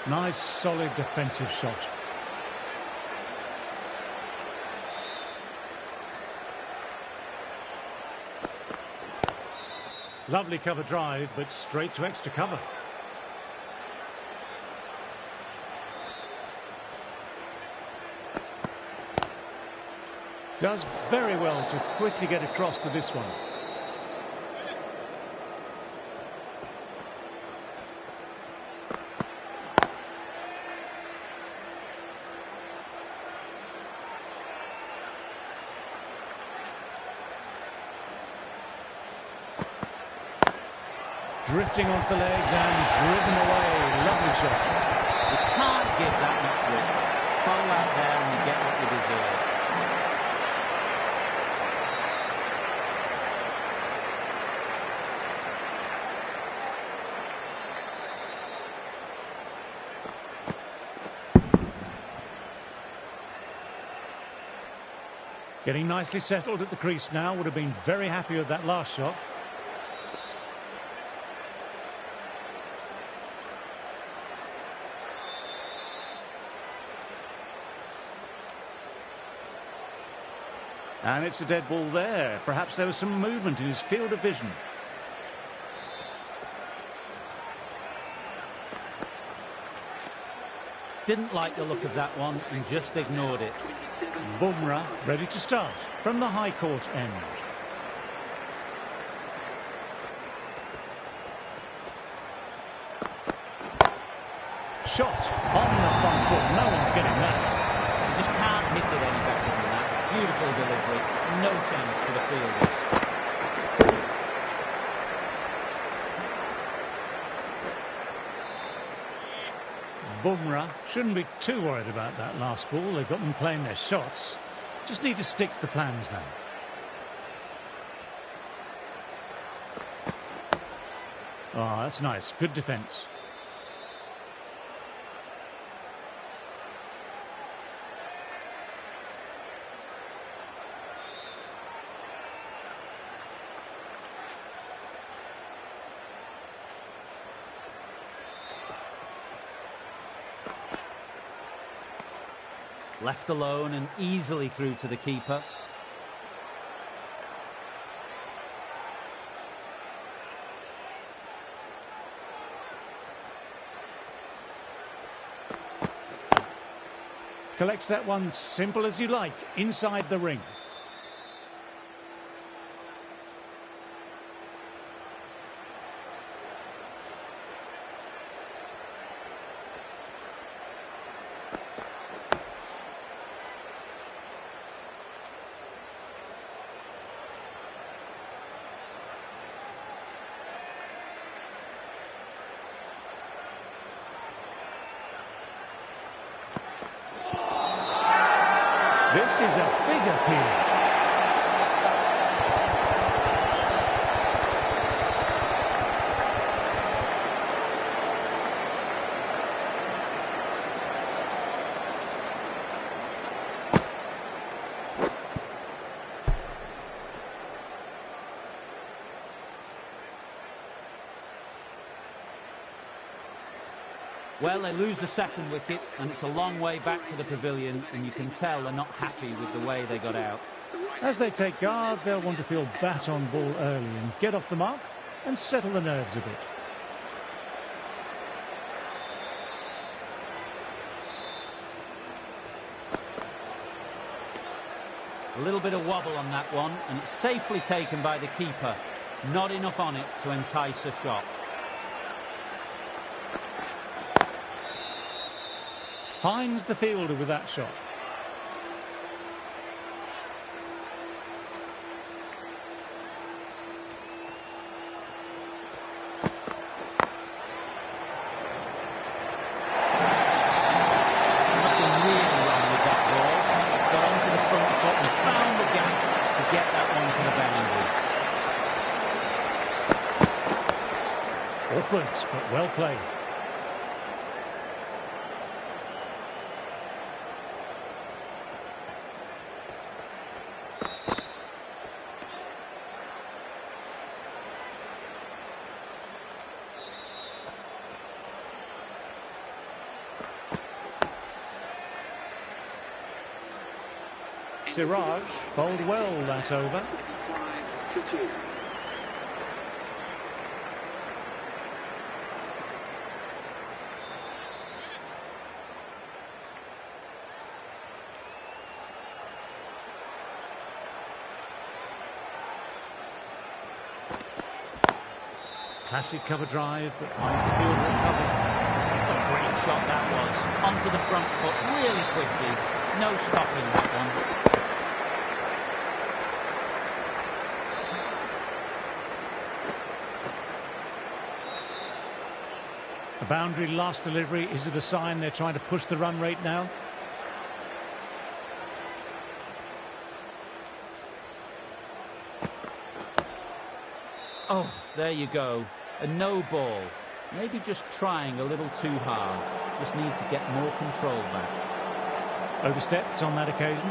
Nice, solid defensive shot. Lovely cover drive, but straight to extra cover. Does very well to quickly get across to this one. Drifting off the legs and driven away. Lovely shot. You can't give that much width. Bowl out there and you get what you deserve. Getting nicely settled at the crease now. Would have been very happy with that last shot. And it's a dead ball there. Perhaps there was some movement in his field of vision. Didn't like the look of that one and just ignored it. Bumrah ready to start from the high court end. Shot on the front foot. No one's getting that. You just can't hit it any better than that. Beautiful delivery. No chance for the fielders. Bumrah shouldn't be too worried about that last ball. They've got them playing their shots. Just need to stick to the plans now. Oh, that's nice. Good defence. Left alone and easily through to the keeper. Collects that one simple as you like, inside the ring. This is a big appeal. Well, they lose the second wicket, and it's a long way back to the pavilion, and you can tell they're not happy with the way they got out. As they take guard, they'll want to feel bat on ball early and get off the mark and settle the nerves a bit. A little bit of wobble on that one, and it's safely taken by the keeper. Not enough on it to entice a shot. Finds the fielder with that shot. Nothing really wrong with that ball. Got onto the front foot and found the gap to get that one to the boundary. Awkward, but well played. Siraj bowled well that over. 5-2. Classic cover drive, but finds the fielder at cover. What a great shot that was. Onto the front foot really quickly. No stopping that one. A boundary last delivery. Is it a sign they're trying to push the run rate now? Oh, there you go. A no ball. Maybe just trying a little too hard. Just need to get more control back. Overstepped on that occasion.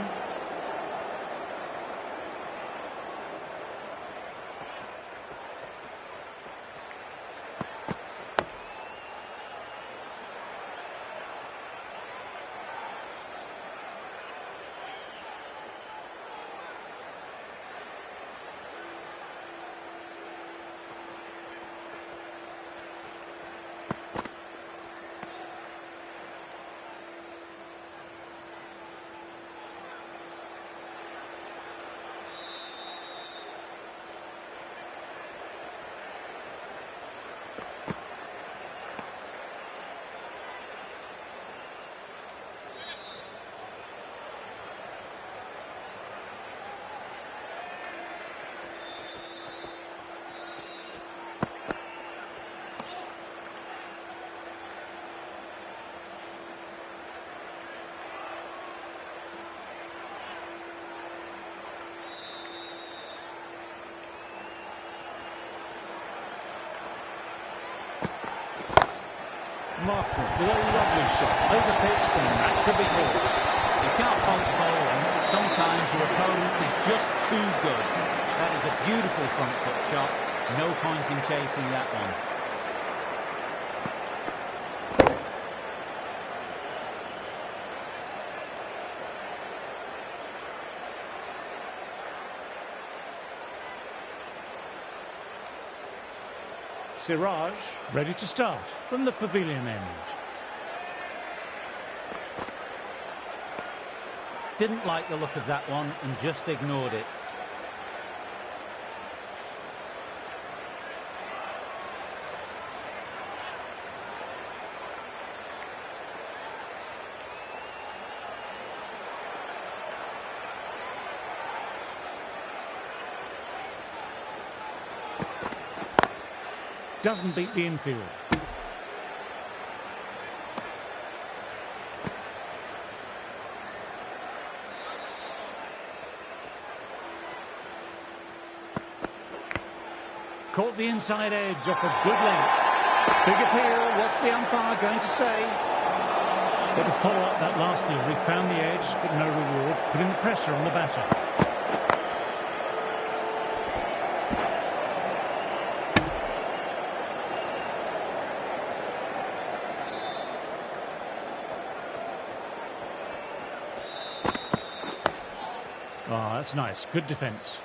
Markham with a lovely shot. Overpitched, and that could be called. You can't fault the bowler. Sometimes your opponent is just too good. That is a beautiful front foot shot. No point in chasing that one. Siraj ready to start from the pavilion end. Didn't like the look of that one and just ignored it. Doesn't beat the infield. Caught the inside edge off a good length. Big appeal. What's the umpire going to say? Got to follow up that last delivery. Found the edge, but no reward. Putting the pressure on the batter. Oh, that's nice. Good defence.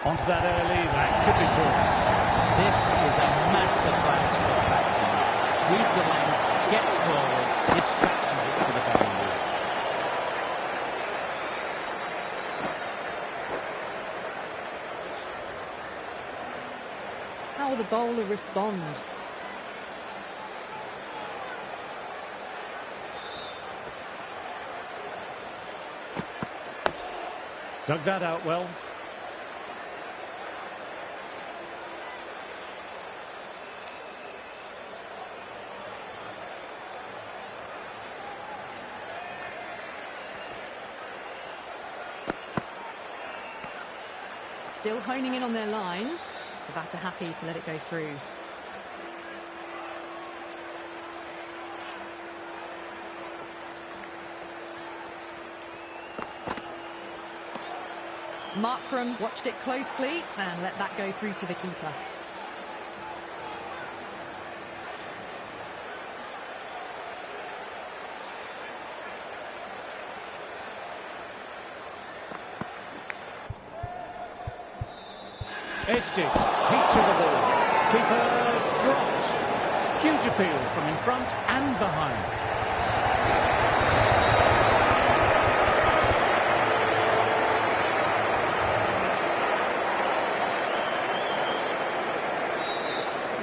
Onto that early, that could be full. This is a masterclass of batting. Reads the length, gets forward, dispatches it to the boundary. How will the bowler respond? Dug that out well. Still honing in on their lines. The batter happy to let it go through. Markram watched it closely and let that go through to the keeper. Edged it. Heat to the ball. Keeper dropped. Huge appeal from in front and behind.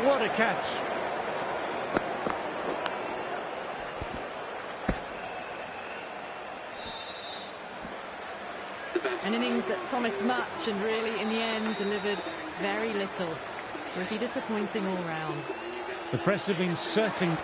What a catch. An innings that promised much and really, in the end, delivered very little. Pretty disappointing all round. The press have been circling.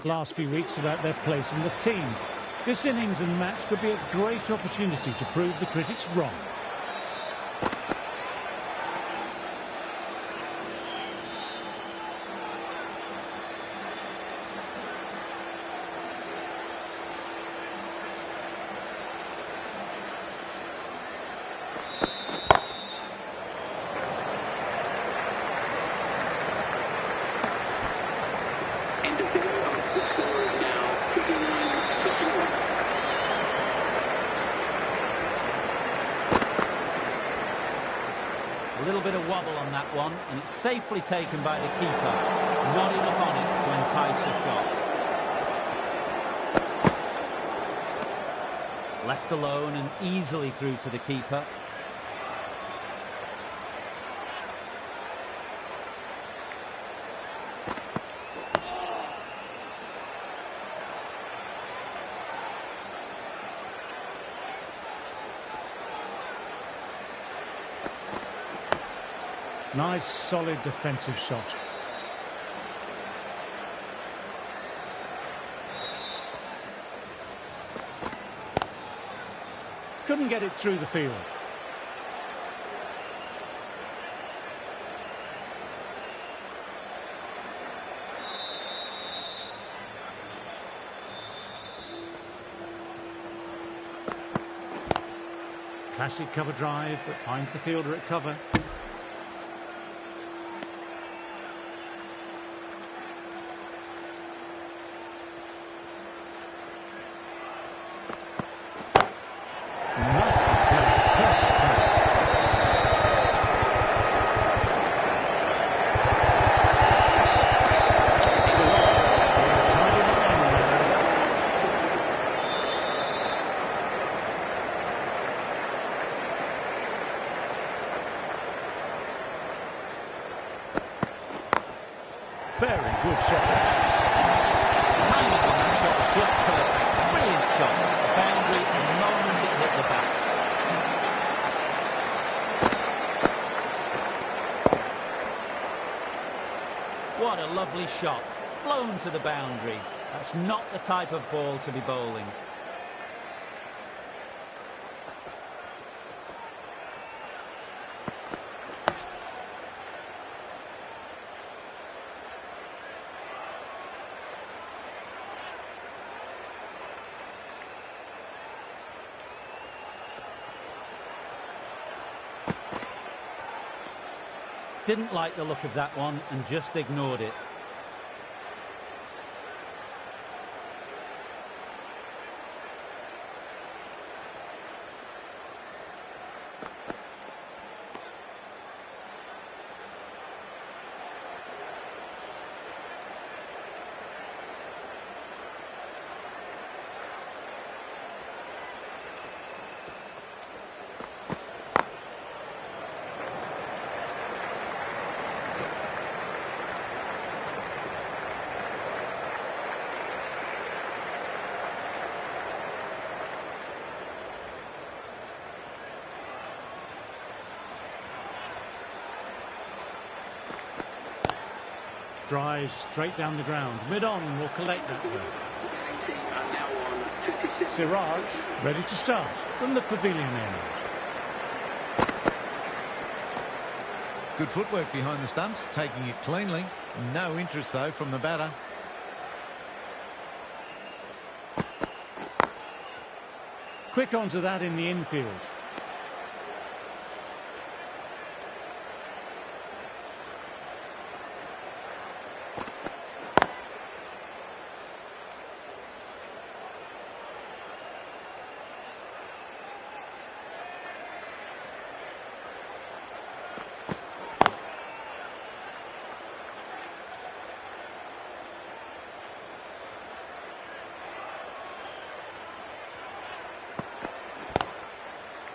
Last few weeks about their place in the team. This innings and match could be a great opportunity to prove the critics wrong. End of the score is now 59. bit of wobble on that one, and it's safely taken by the keeper. Not enough on it to entice a shot. Left alone and easily through to the keeper. Nice, solid defensive shot. Couldn't get it through the field. Classic cover drive, but finds the fielder at cover. Very good shot. Timing on that shot was just perfect. Brilliant shot. The boundary the moment it hit the bat. What a lovely shot. Flown to the boundary. That's not the type of ball to be bowling. Didn't like the look of that one and just ignored it. Drive straight down the ground. Mid-on will collect that though. Siraj ready to start from the pavilion end. Good footwork behind the stumps, taking it cleanly. No interest though from the batter. Quick onto that in the infield.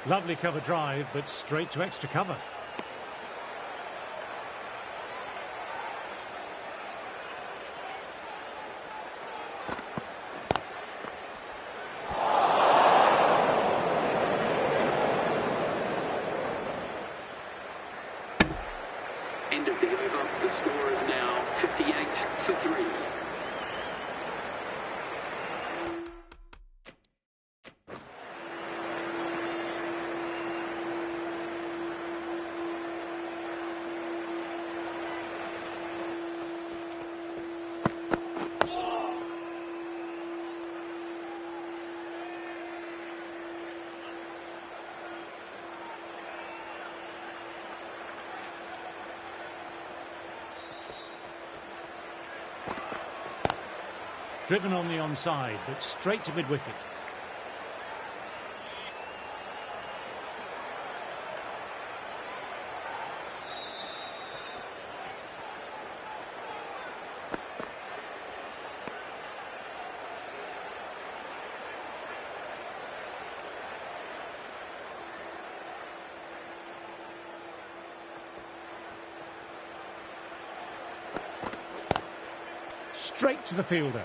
Lovely cover drive, but straight to extra cover. End of the over. The score is now 58 for 3. Driven on the onside, but straight to mid-wicket. straight to the fielder.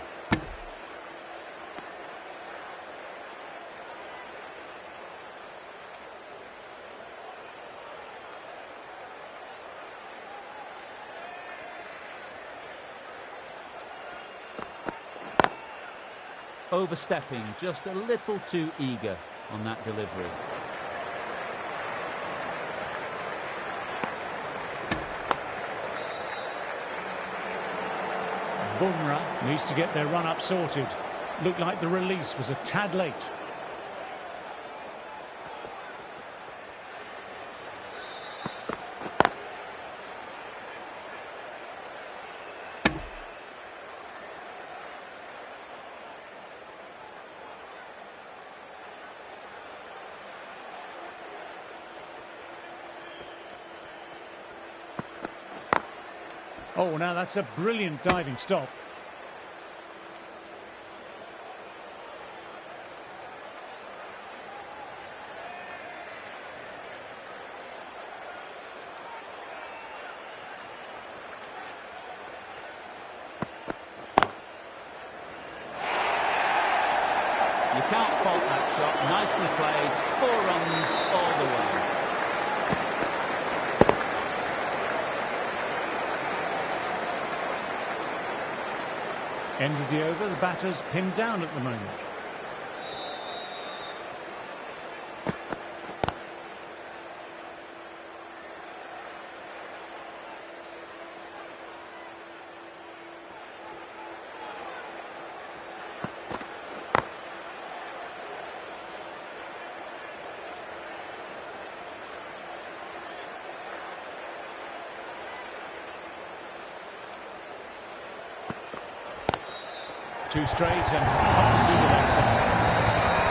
Overstepping, just a little too eager on that delivery. Bumrah needs to get their run-up sorted. Looked like the release was a tad late. Oh, now that's a brilliant diving stop. You can't fault that shot. Nicely played. 4 runs all the way. End of the over, the batter's pinned down at the moment. Two straight and cuts through the leg side.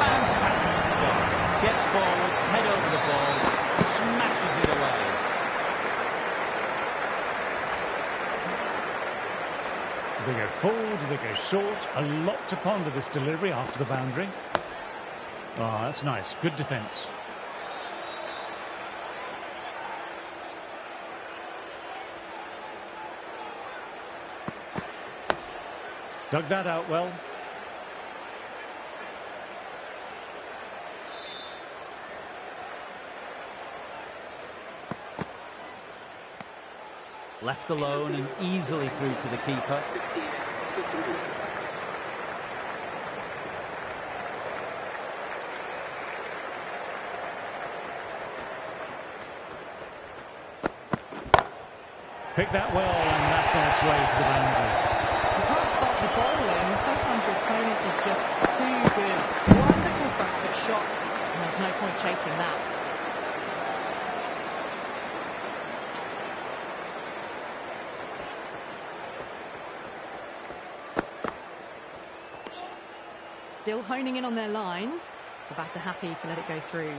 Fantastic shot. Gets forward, head over the ball, smashes it away. Do they go full? Do they go short? A lot to ponder this delivery after the boundary. Oh, that's nice. Good defence. Dug that out well. Left alone and easily through to the keeper. Pick that well, and that's on its way to the boundary. You can't fault the bowling. Sometimes your opponent is just too good. Wonderful front foot shot, and there's no point chasing that. Still honing in on their lines. The batter happy to let it go through.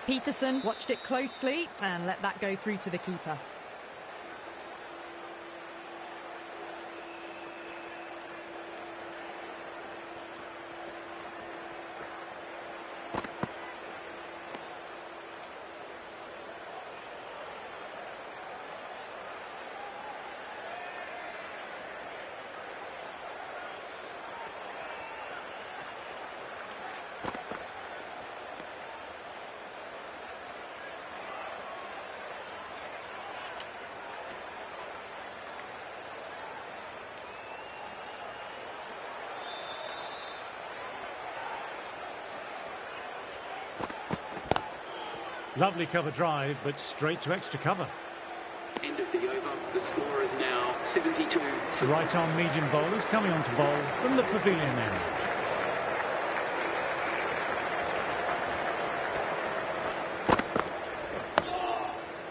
Peterson watched it closely and let that go through to the keeper. Lovely cover drive, but straight to extra cover. End of the over. The score is now 72. The right-arm medium bowlers coming on to bowl from the pavilion end.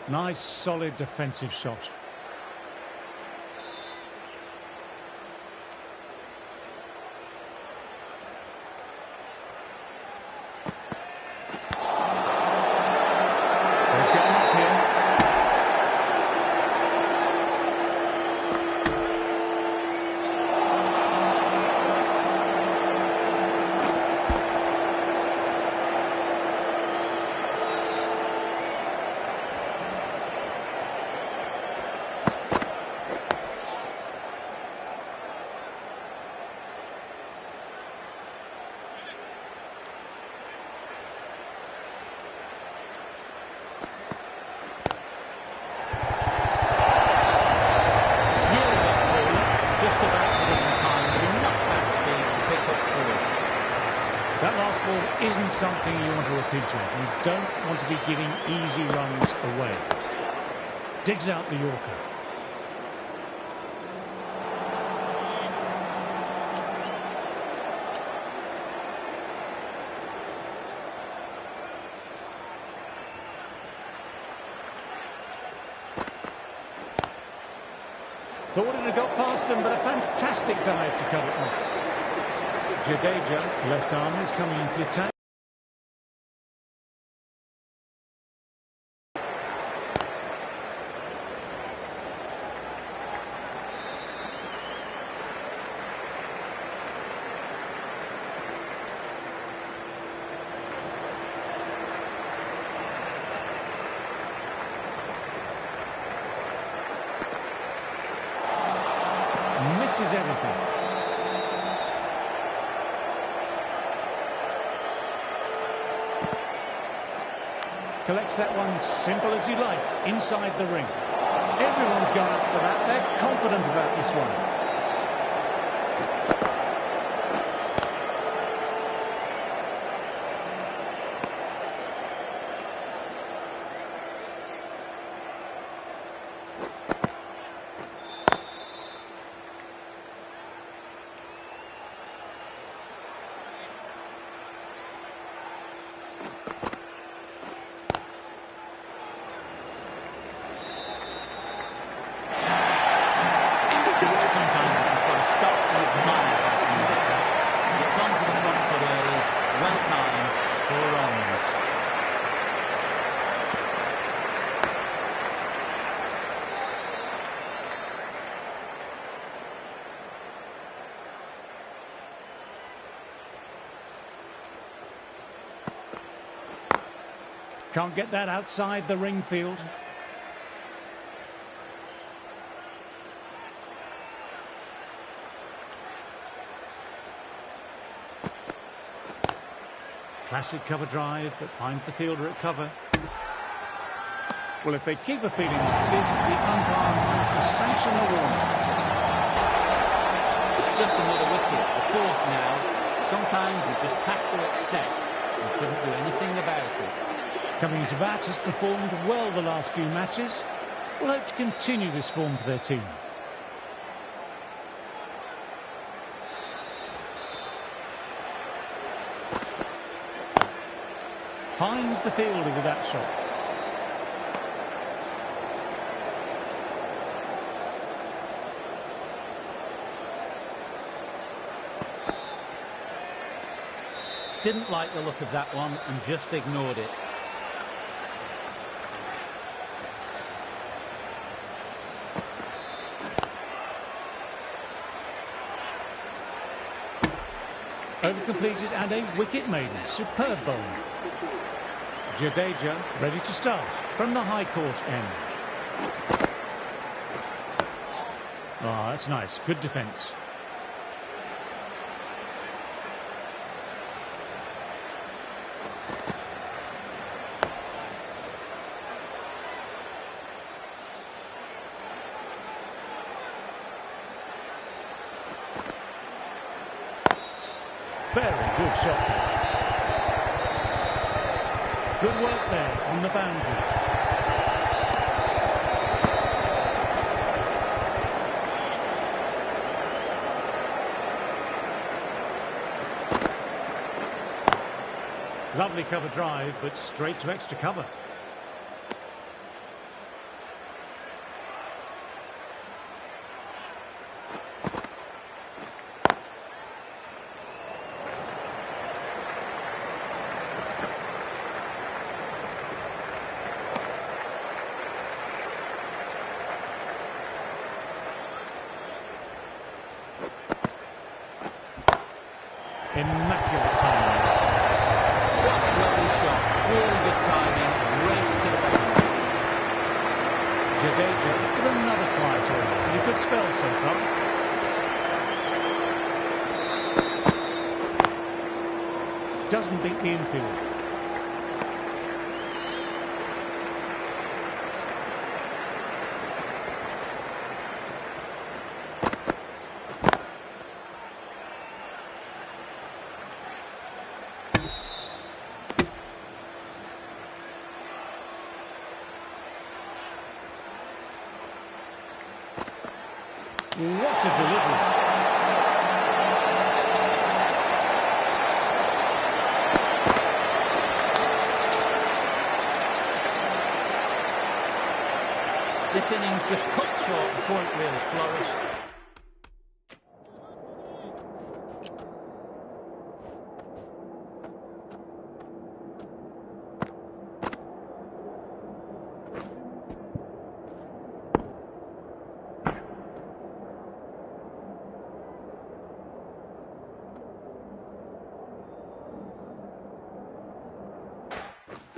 Nice, solid defensive shot. something you want to repeat of. You don't want to be giving easy runs away. Digs out the Yorker. Thought it had got past them, but a fantastic dive to cut it off. Jadeja, left arm, is coming into the attack. Misses everything. Collects that one simple as you like, inside the ring. Everyone's going up for that. They're confident about this one. Can't get that outside the ring field. Classic cover drive, but finds the fielder at cover. Well, if they keep appealing like this, the umpire might have to sanction a warning. It's just another wicket, the fourth now. Sometimes you just have to accept you couldn't do anything about it. Coming into bat, has performed well the last few matches. Will hope to continue this form for their team. Finds the fielder with that shot. Didn't like the look of that one and just ignored it. Overcompleted and a wicket maiden. Superb bowling. Jadeja ready to start from the high court end. Oh, that's nice. Good defence. Very good shot. Good work there on the boundary. Lovely cover drive, but straight to extra cover. Immaculate timing. Lovely shot. Really good timing. Race to the boundary. Jadeja with another quiet over. A good spell so far. Doesn't beat the infield. What a delivery. This innings just cut short before it really flourished.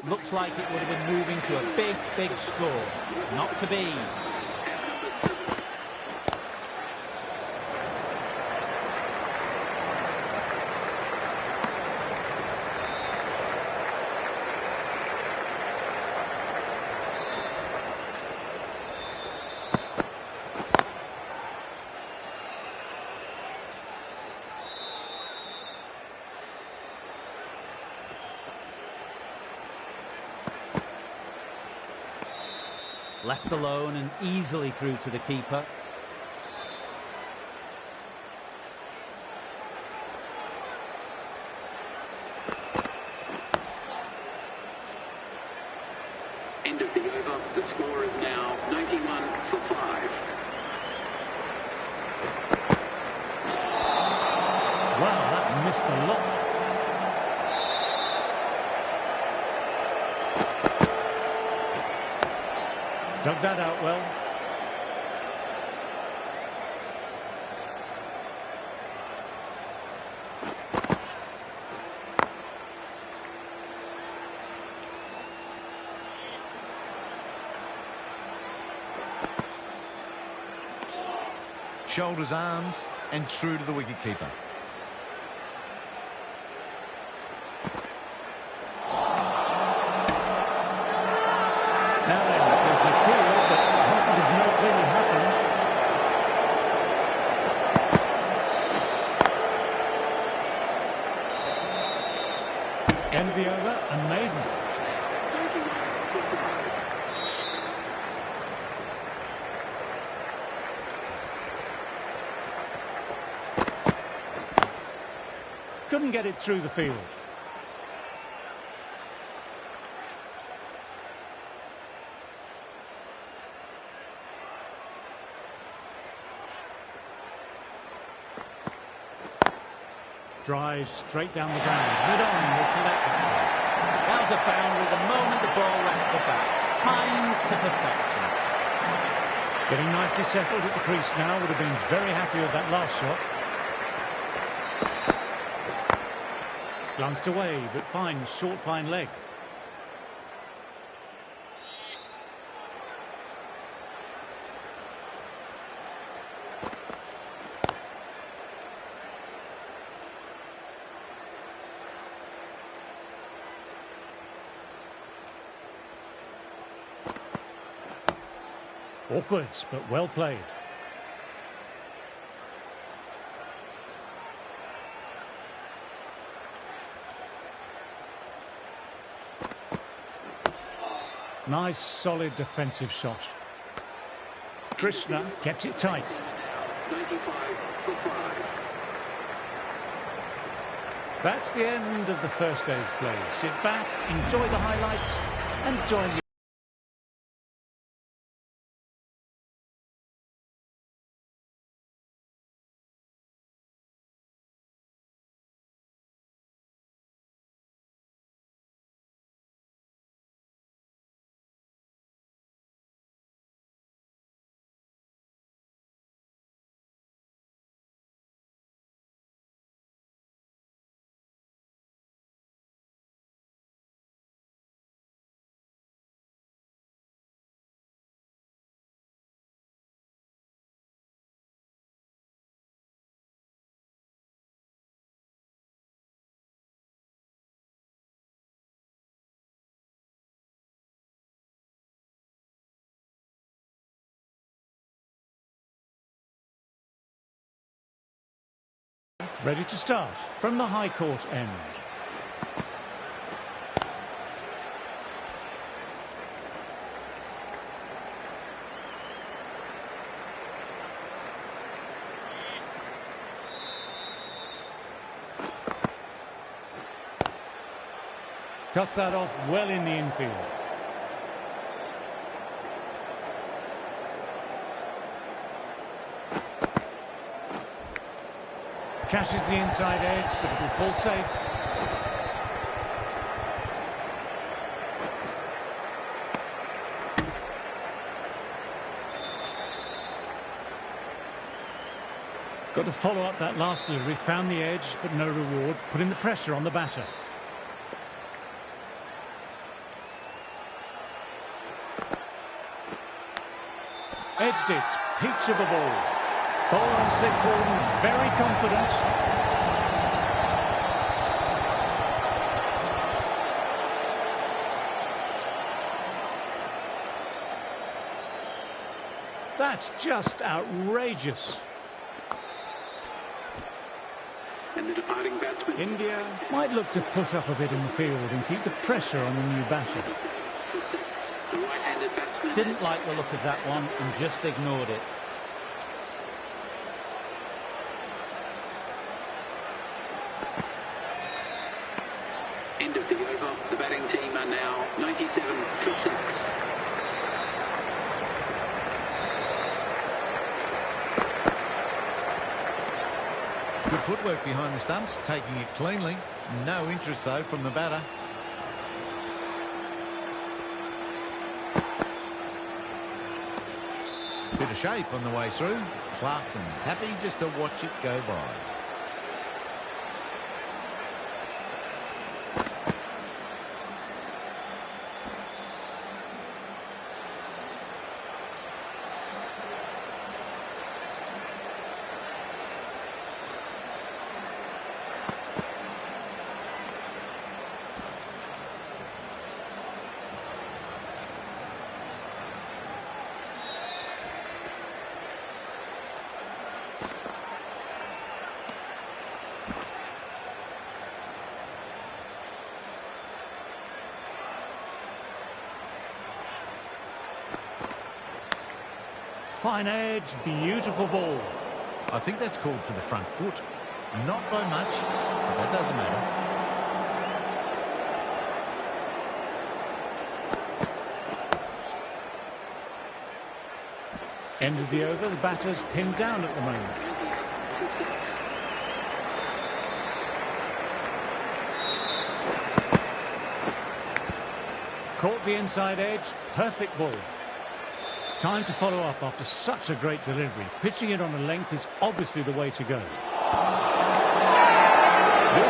Looks like it would have been moving to a big, big score. Not to be. Left alone and easily through to the keeper. End of the over. The score is now 91 for 5. Wow, that missed the lot. Dug that out well. Shoulders, arms, and true to the wicketkeeper. Now then, there's the field, but nothing did not really happen. End of the over, and maiden. 91 for 5. Couldn't get it through the field. Drive straight down the ground. Mid-on will collect that one. That was a boundary the moment the ball left the bat. Timed to perfection. Getting nicely settled at the crease now. Would have been very happy with that last shot. Glanced away, but fine, short, fine leg. Awkward, but well played. Nice, solid defensive shot. Krishna kept it tight. 95 for 5. That's the end of the first day's play. Sit back, enjoy the highlights, and join the ready to start from the high court end. Cuts that off well in the infield. Catches the inside edge, but it will fall safe. Got to follow up that last delivery. Found the edge, but no reward. Putting the pressure on the batter. Edged it. Peach of a ball. Bowler on slip Gordon, very confident. That's just outrageous. And the departing batsman. India might look to put up a bit in the field and keep the pressure on the new batter. The right-handed batsman. Didn't like the look of that one and just ignored it. End of the over. The batting team are now 97 for 6. Good footwork behind the stumps, taking it cleanly. No interest, though, from the batter. Bit of shape on the way through. Class and happy just to watch it go by. Fine edge, beautiful ball. I think that's called for the front foot. Not by much, but that doesn't matter. End of the over, the batter's pinned down at the moment. Caught the inside edge, perfect ball. Time to follow up after such a great delivery. Pitching it on a length is obviously the way to go. This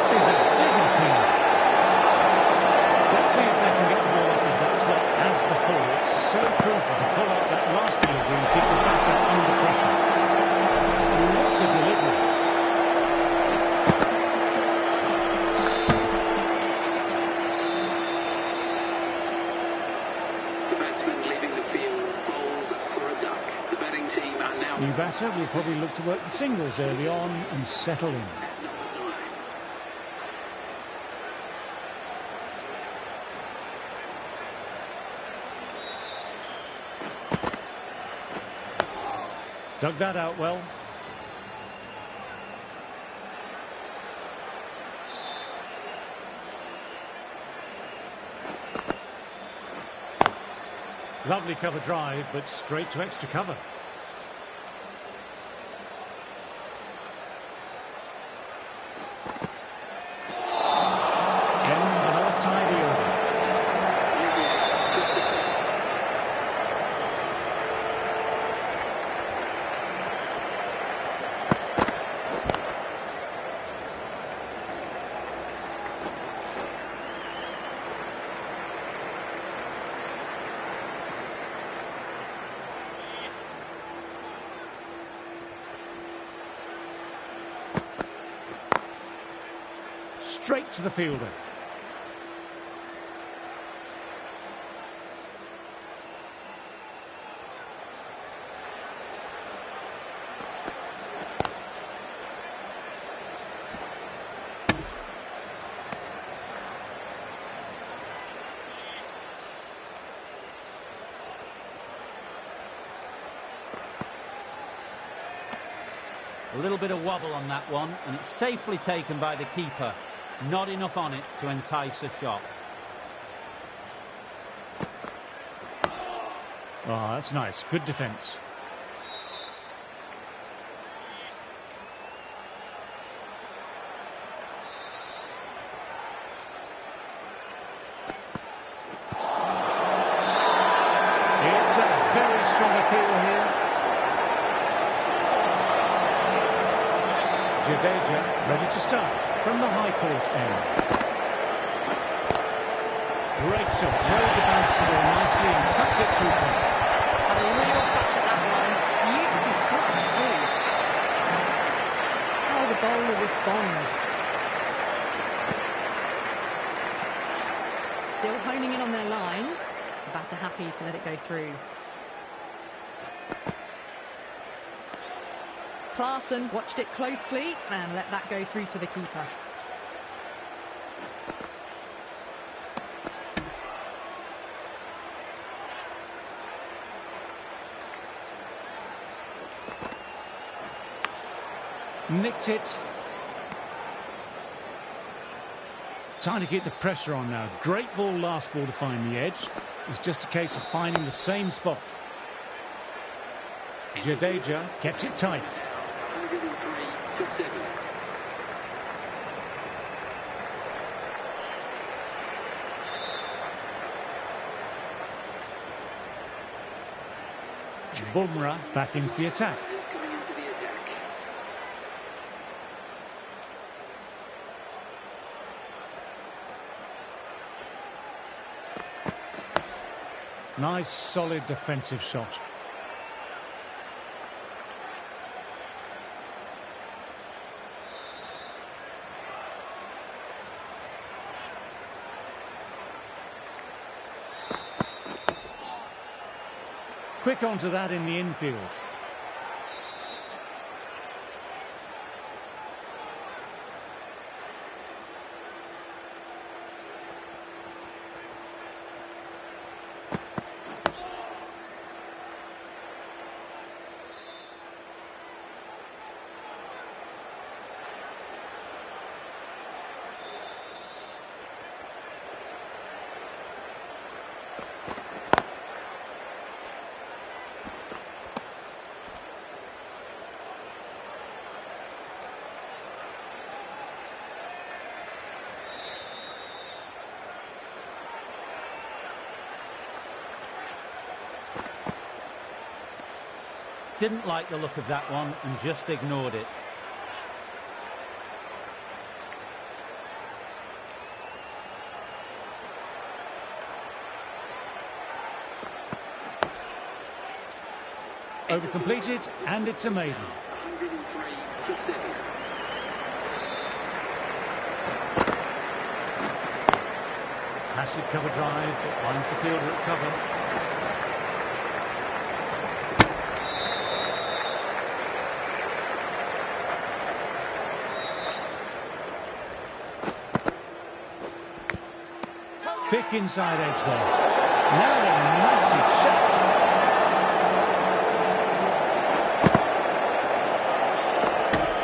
is a big appeal. Let's see if they can get the ball up of that slot as before. It's so crucial to follow up that last delivery and keep the batter under pressure. What a delivery. New batter will probably look to work the singles early on and settle in. Dug that out well. Lovely cover drive, but straight to extra cover. Straight to the fielder. A little bit of wobble on that one, and it's safely taken by the keeper. Not enough on it to entice a shot. Oh, that's nice. Good defence. It's a very strong appeal here. Jadeja ready to start from the high court end. Great shot. Rolled the bounce ball nicely and cuts it through. Had a real flash at that one. Beautifully struck too. How the bowler respond. Still honing in on their lines. The batter happy to let it go through. Klaasen watched it closely and let that go through to the keeper. Nicked it. Time to get the pressure on now. Great ball last ball to find the edge. It's just a case of finding the same spot. Jadeja kept it tight. 103-7. Bumrah back into the attack. Coming into the attack. Nice, solid defensive shot. Quick onto that in the infield. Didn't like the look of that one and just ignored it. Over completed, and it's a maiden. 103-7. Classic cover drive that finds the fielder at cover. Thick inside edge there. Now a massive shot.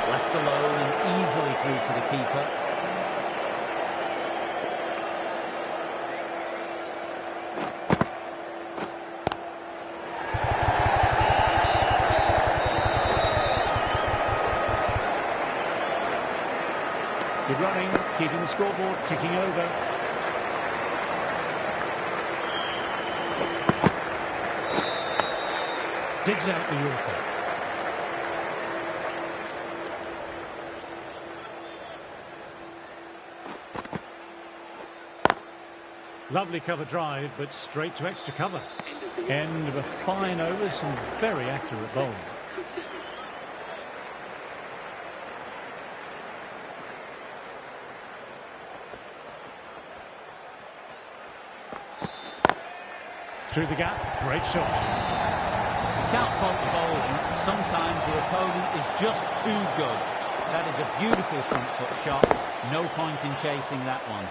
Left alone and easily through to the keeper. Good running, keeping the scoreboard ticking over. Digs out the Yorker. Lovely cover drive, but straight to extra cover. End of a fine over, some very accurate bowling. Through the gap, great shot. You can't fault the bowling. Sometimes your opponent is just too good. That is a beautiful front foot shot. No point in chasing that one.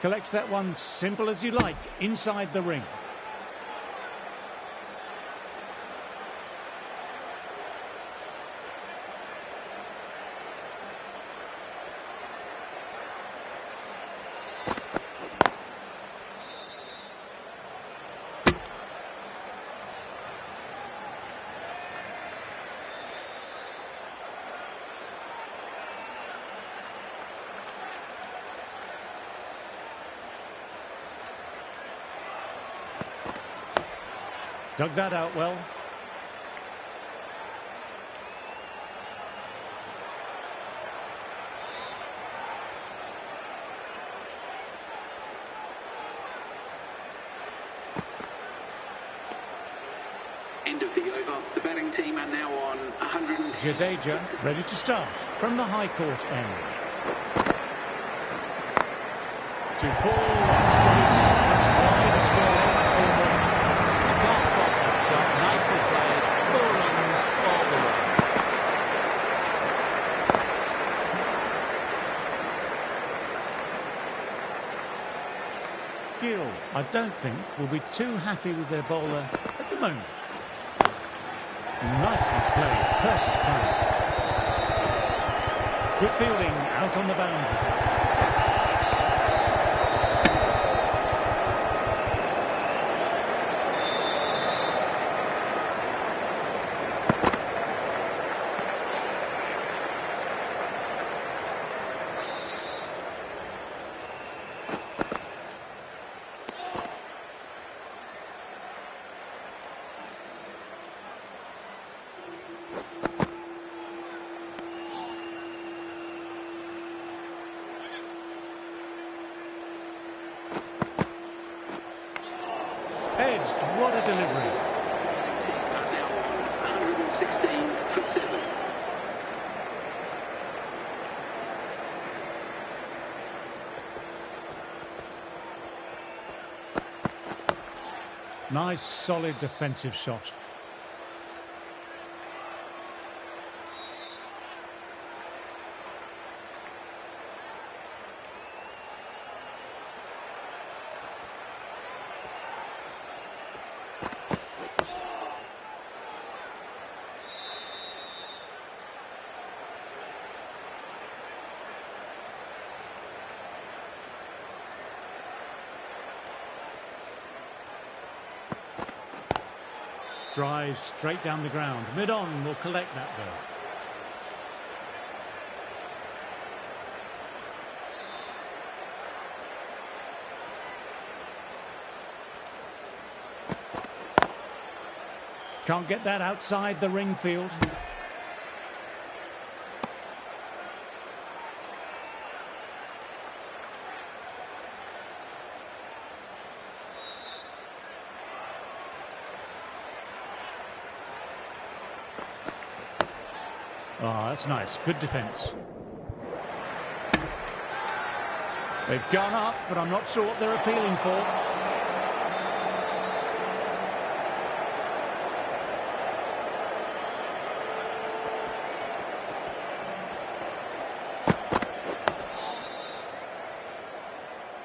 Collects that one simple as you like, inside the ring. Dug that out well. End of the over. The batting team are now on 100. Jadeja ready to start from the high court end. To fall straight, it's much wider score. Can't fault that shot. Nicely played. 4 runs all the way. Gill, I don't think, will be too happy with their bowler at the moment. Nicely played, perfect time. Good fielding out on the boundary. Edged, what a delivery. Are now on 116 for 7. Nice, solid defensive shot. Drive straight down the ground. Mid-on will collect that though. Can't get that outside the ring field. Oh, that's nice. Good defence. They've gone up, but I'm not sure what they're appealing for.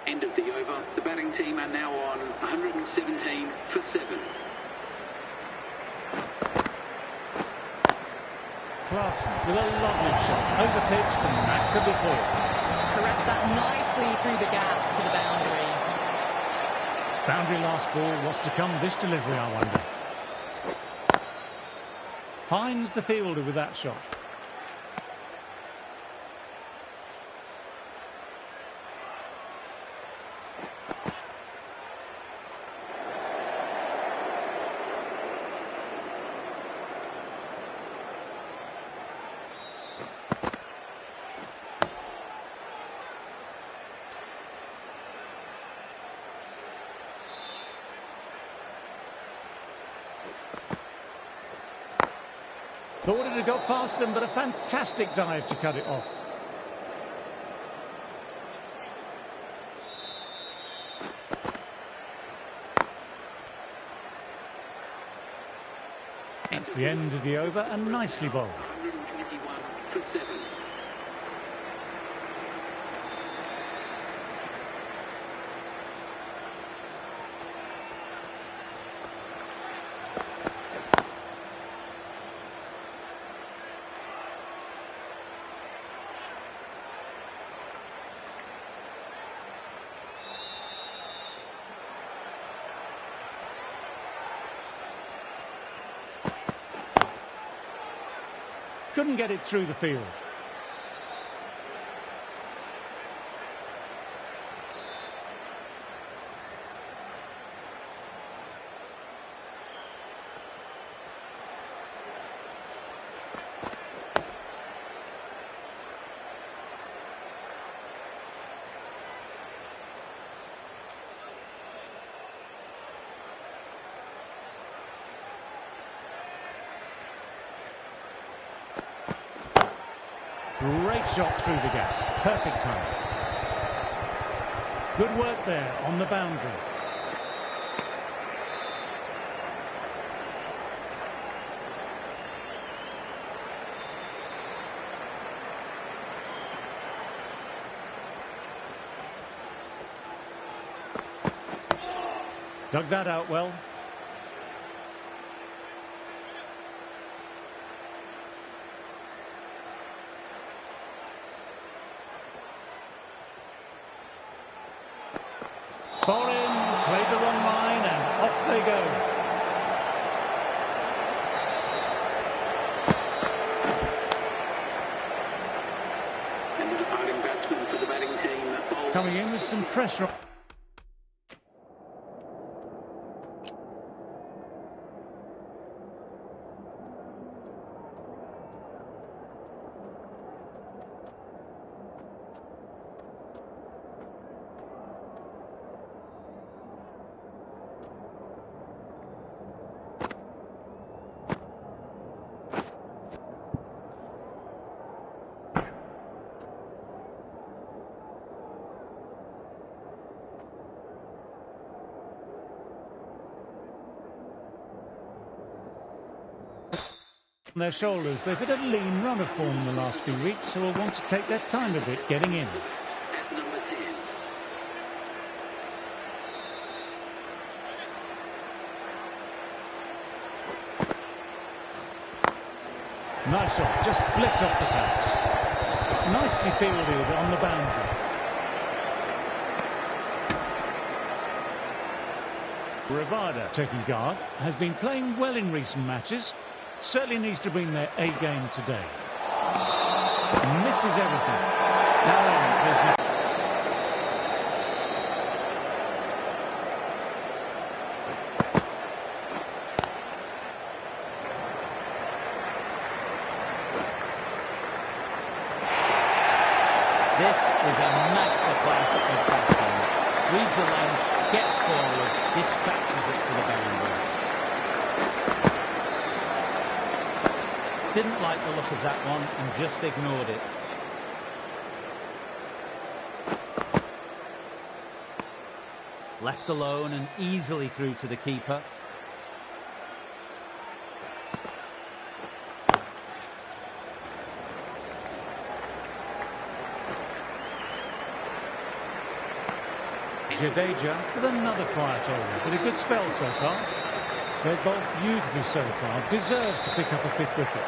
End of the over. The batting team are now on 117 for 7. Clarkson with a lovely shot. Overpitched and that could be four. Caressed that nicely through the gap to the boundary. Boundary last ball. What's to come this delivery, I wonder. Finds the fielder with that shot. Thought it had got past them, but a fantastic dive to cut it off. That's the end of the over, and nicely bowled. 121 for 7. couldn't get it through the field. Great shot through the gap. Perfect time. Good work there on the boundary. Dug that out well. Ball in, played the wrong line, and off they go. And the departing batsman for the batting team. Coming in with some pressure. On their shoulders, they've had a lean run of form in the last few weeks, so will want to take their time a bit getting in. At number 10. Nice shot, just flicked off the pads. Nicely fielded on the boundary. Ravada, taking guard, has been playing well in recent matches. Certainly needs to bring their A game today. Misses everything. Now then, there's no... This is a masterclass of batting. Reads the length, gets forward, dispatches it to the boundary. Didn't like the look of that one and just ignored it. Left alone and easily through to the keeper. Jadeja with another quiet over, but a good spell so far. They've bowled beautifully so far. Deserves to pick up a fifth wicket.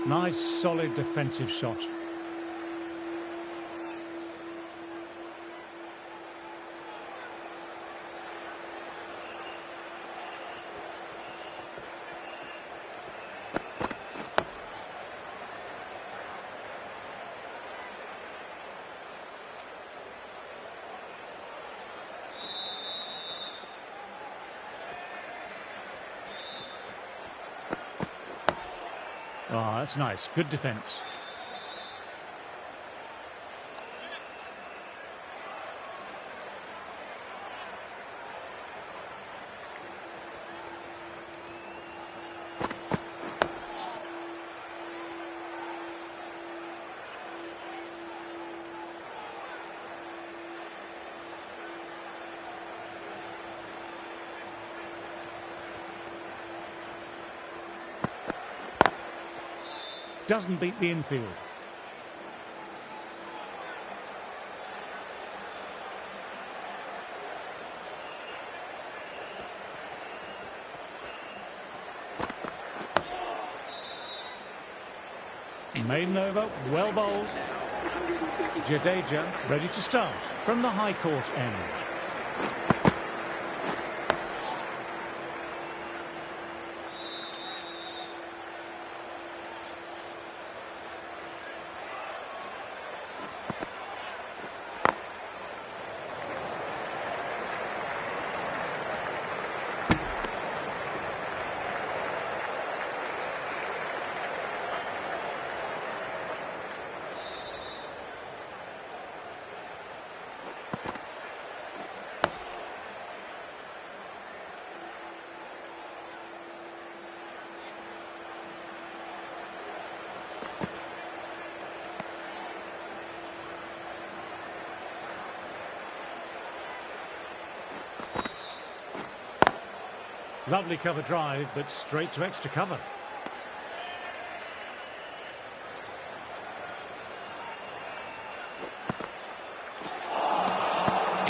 Nice, solid defensive shot. Oh, that's nice. Good defence. Doesn't beat the infield. Maiden over, well bowled. Jadeja ready to start from the high court end. Lovely cover drive, but straight to extra cover.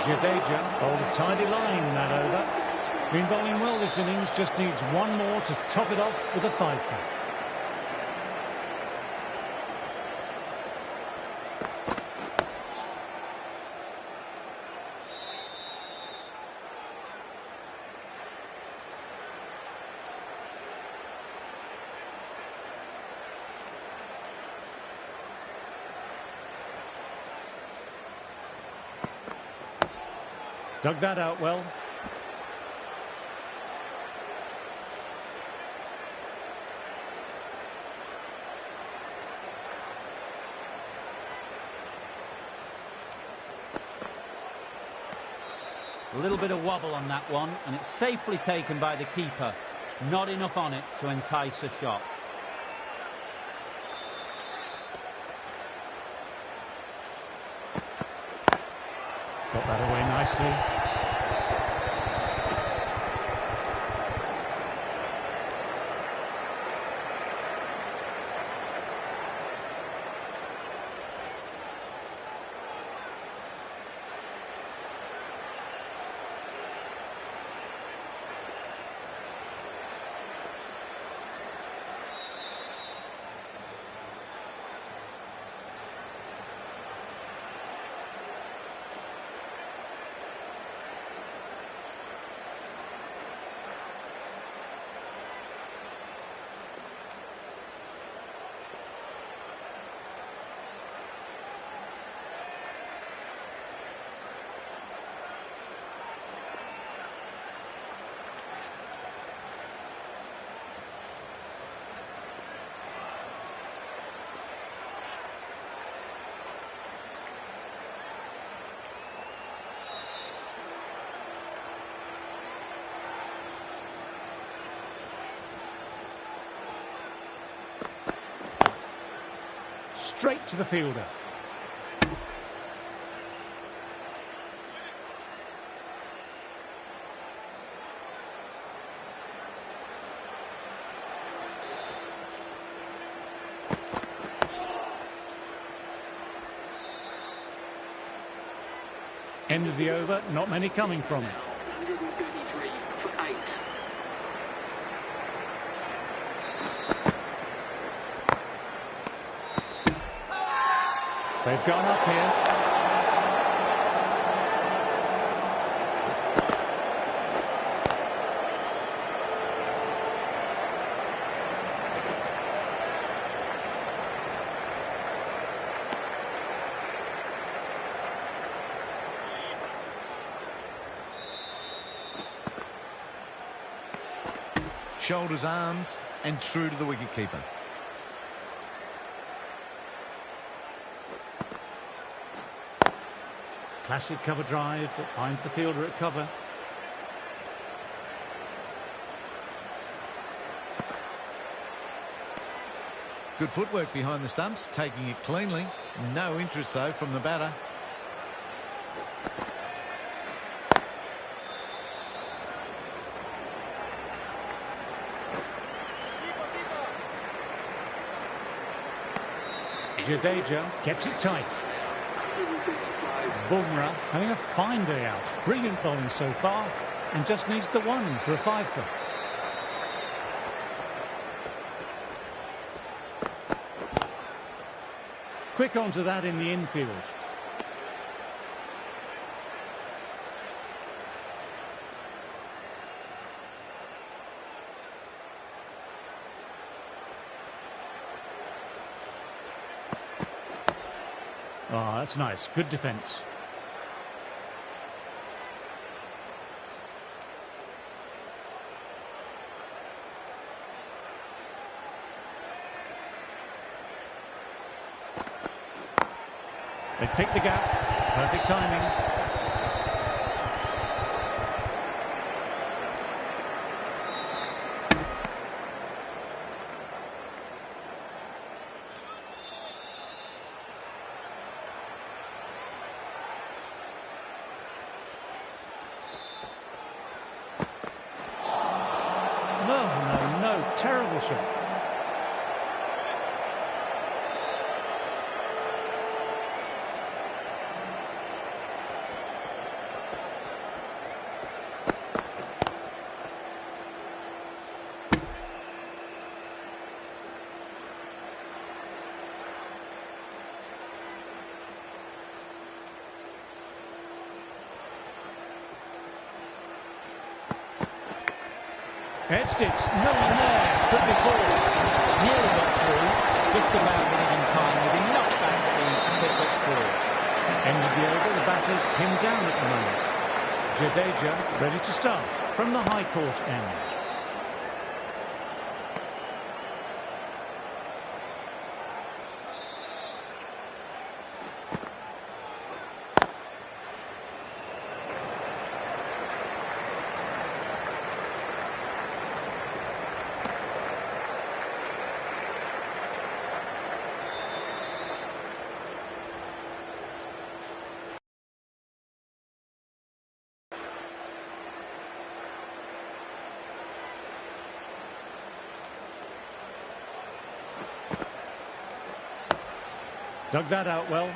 Jadeja bowled a tidy line that over. Been bowling well this innings, just needs one more to top it off with a 5-for. Dug that out well. A little bit of wobble on that one, and it's safely taken by the keeper. Not enough on it to entice a shot. Got that away nicely. Straight to the fielder. End of the over, not many coming from it. 133 for 8. They've gone up here. Shoulders, arms, and true to the wicketkeeper. Classic cover drive, but finds the fielder at cover. Good footwork behind the stumps, taking it cleanly. No interest, though, from the batter. Jadeja kept it tight. Bumrah having a fine day out. Brilliant bowling so far, and just needs the one for a 5-for. Quick onto that in the infield. Oh, that's nice. Good defence. They've picked the gap. Perfect timing. No, terrible shot. Edged it. No one there. Could be four. Nearly got through, just about winning in time with enough bat speed to pick up four. End of the over, the batter's pinned down at the moment. Jadeja ready to start from the high court end. Dug that out well.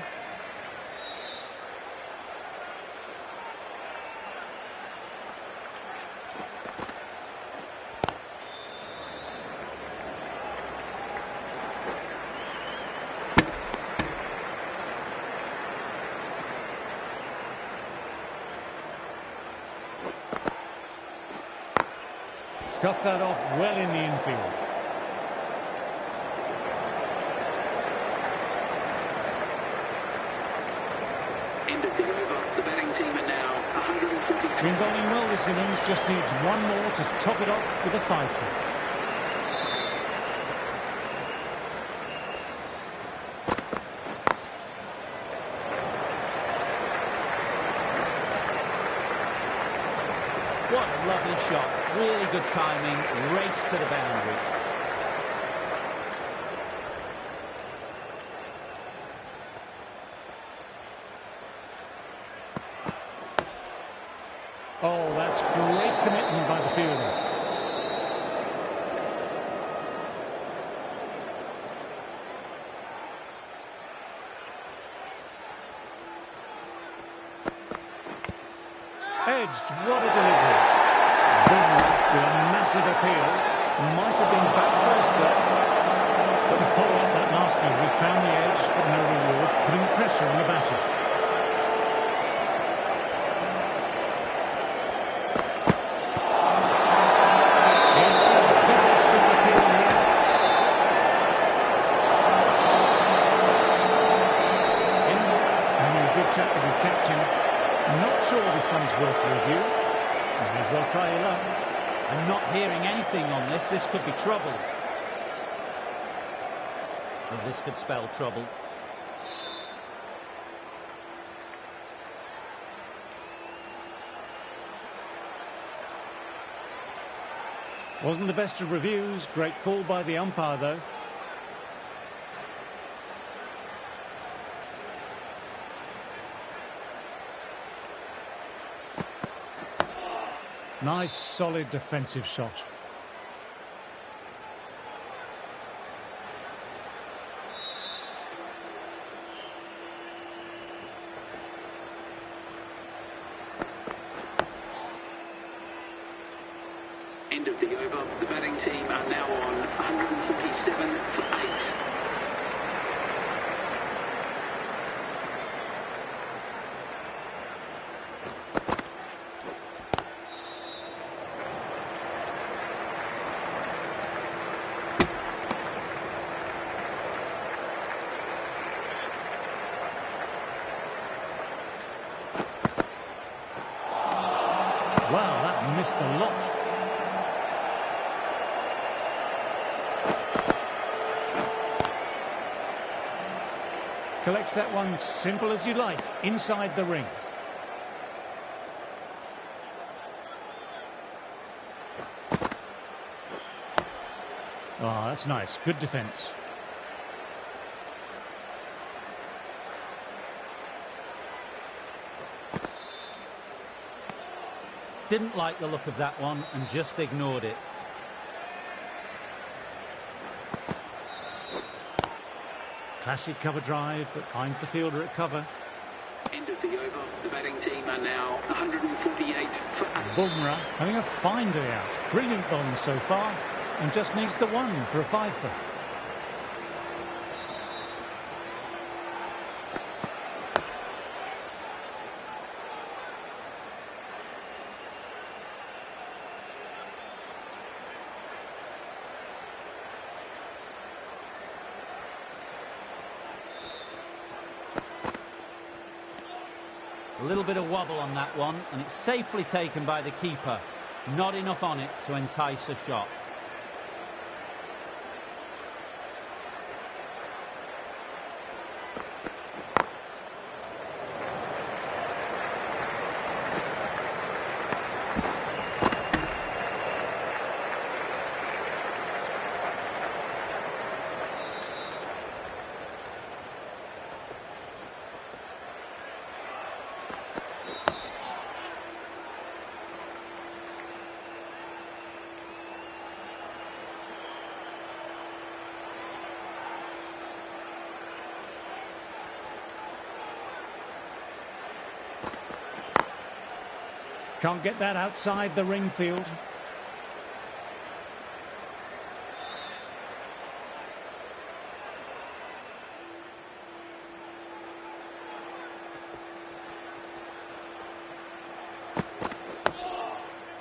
Cuts that off well in the infield. End of the over. The batting team are now 143. Been bowling well this innings, just needs one more to top it off with a 5-foot. What a lovely shot. Really good timing. Race to the boundary. Oh, that's great commitment by the fielder. Edged, what a delivery. Boomerang with a massive appeal. Might have been back first there. But the follow-up that nasty. We found the edge, but no reward, putting pressure on the batter. Chat with his captain. Not sure this one's worth a review. May as well try your luck. I'm not hearing anything on this. This could be trouble. Well, this could spell trouble. Wasn't the best of reviews. Great call by the umpire, though. Nice, solid defensive shot. End of the over. The batting team are now on 147 for 8. Wow, that missed a lot. Collects that one simple as you like, inside the ring. Oh, that's nice. Good defence. Didn't like the look of that one and just ignored it. Classic cover drive, but finds the fielder at cover. End of the over. The batting team are now 148 for 8. Bumrah having a fine day out. Brilliant bowling so far, and just needs the one for a fifer. A little bit of wobble on that one, and it's safely taken by the keeper. Not enough on it to entice a shot. Can't get that outside the ring field.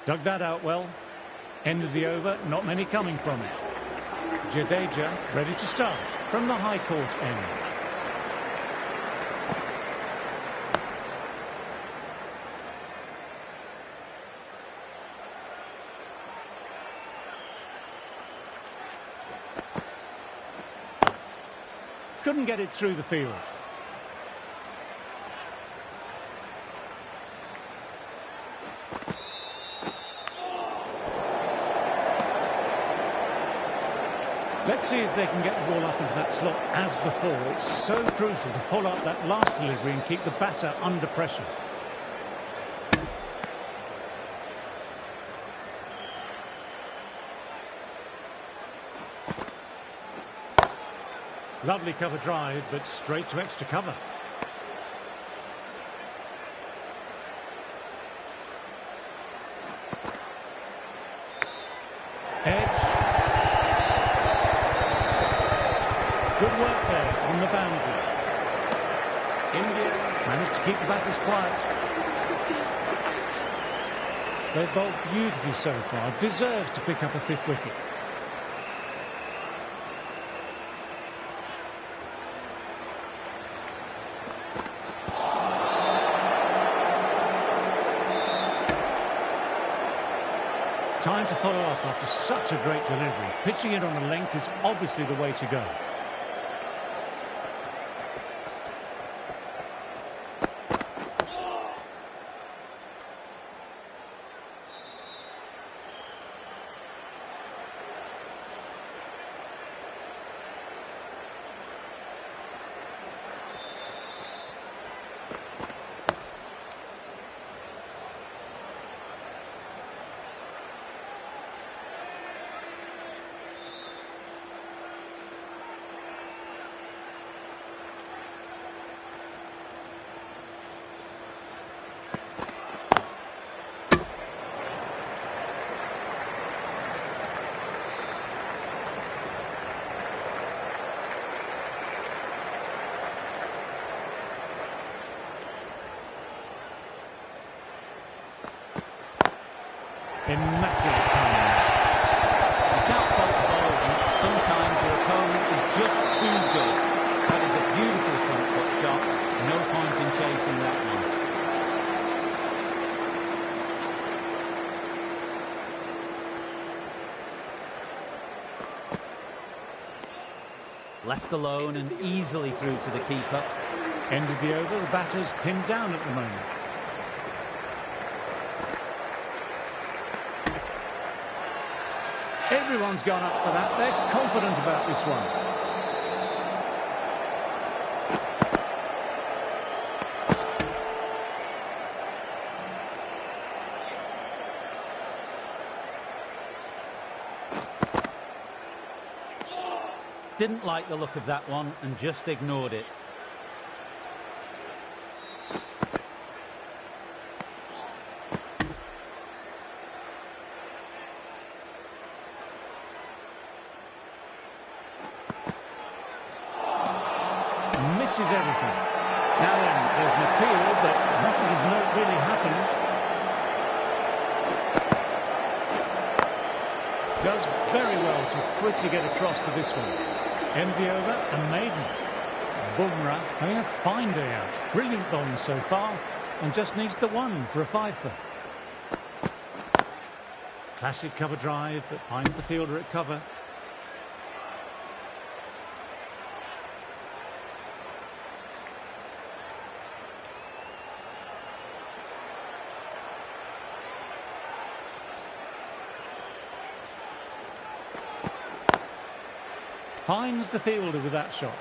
Dug that out well. End of the over, not many coming from it. Jadeja ready to start from the high court end. Couldn't get it through the field. Let's see if they can get the ball up into that slot as before. It's so crucial to follow up that last delivery and keep the batter under pressure. Lovely cover drive, but straight to extra cover. Edge. Good work there on the boundary. India managed to keep the batters quiet. They've bowled beautifully so far. Deserves to pick up a 5th wicket. Time to follow up after such a great delivery. Pitching it on the length is obviously the way to go. Immaculate timing. You can't fault the bowling. Sometimes your opponent is just too good. That is a beautiful front foot shot. No point in chasing that one. Left alone and easily through to the keeper. End of the over, the batter's pinned down at the moment. Everyone's gone up for that. They're confident about this one. Didn't like the look of that one and just ignored it. Misses everything. Now then, there's an appeal, but nothing of note really happened. Does very well to quickly get across to this one. End of the over, a maiden. Bumrah having a fine day out. Brilliant bowling so far, and just needs the one for a five-for. Classic cover drive, but finds the fielder at cover. Finds the fielder with that shot.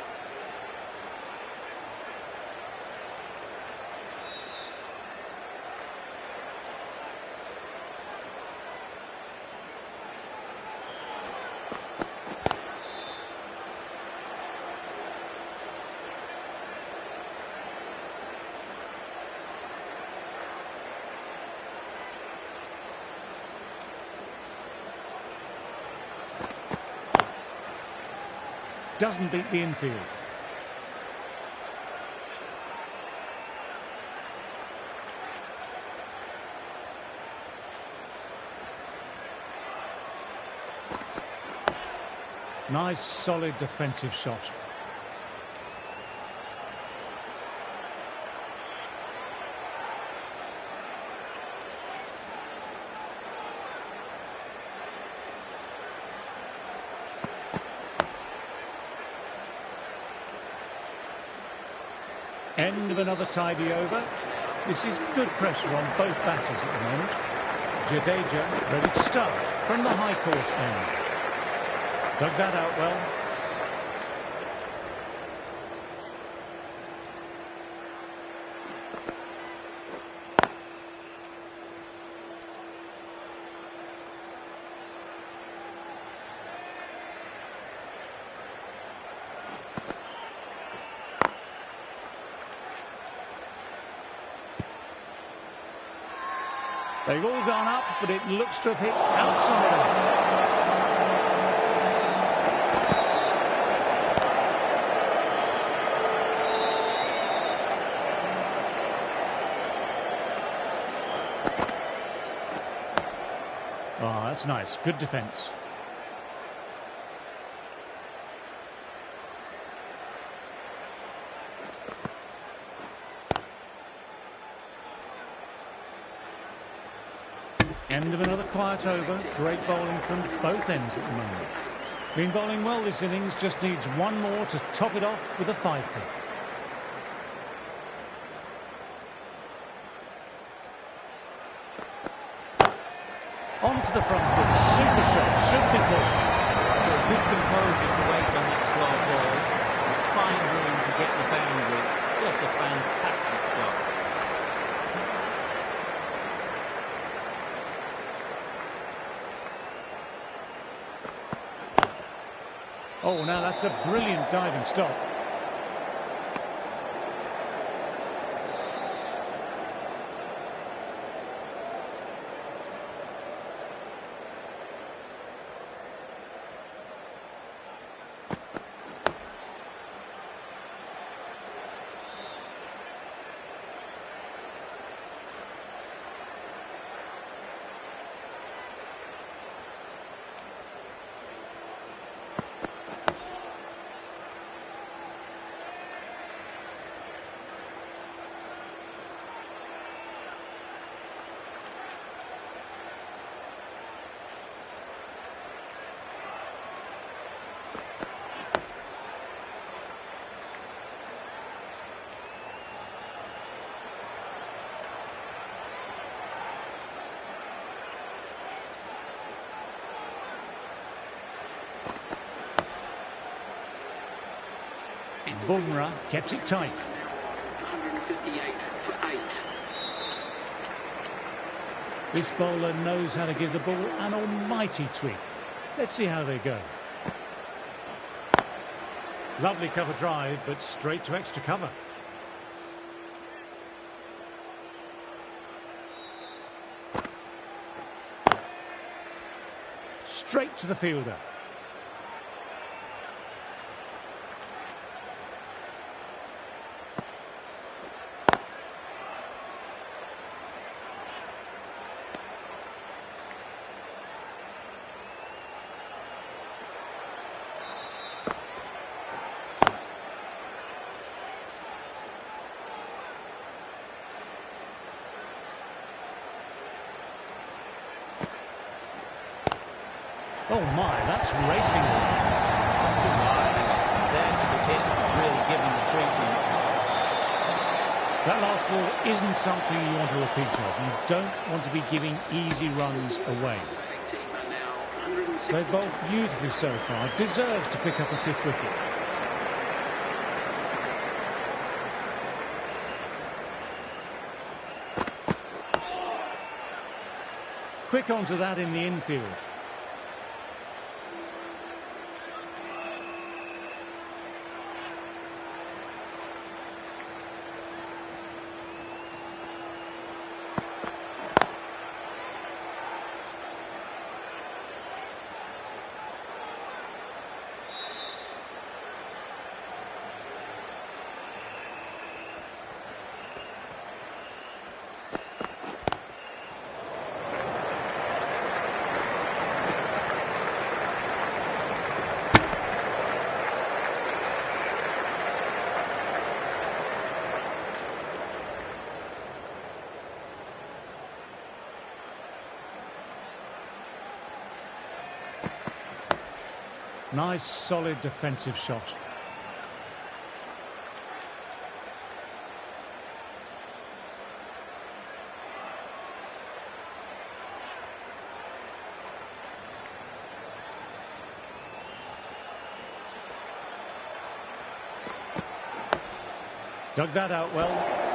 Doesn't beat the infield. Nice, solid defensive shot. End of another tidy over. This is good pressure on both batters at the moment. Jadeja ready to start from the high court end. Dug that out well. They've all gone up, but it looks to have hit outside. Oh, that's nice. Good defence. End of another quiet over. Great bowling from both ends at the moment. Been bowling well this innings, just needs one more to top it off with a five-for. On to the front foot. Super shot. Should be full. So good composure to wait on that slow ball. A fine room to get the boundary. Just a fantastic shot. Oh, now that's a brilliant diving stop. Bumrah kept it tight. 158 for 8. This bowler knows how to give the ball an almighty tweak. Let's see how they go. Lovely cover drive, but straight to extra cover. Straight to the fielder. Oh my, that's racing. Too wide. There to be hit, really given the treatment. That last ball isn't something you want to repeat of. You don't want to be giving easy runs away. They've bowled beautifully so far. Deserves to pick up a 5th wicket. Quick onto that in the infield. Nice, solid defensive shot. Dug that out well.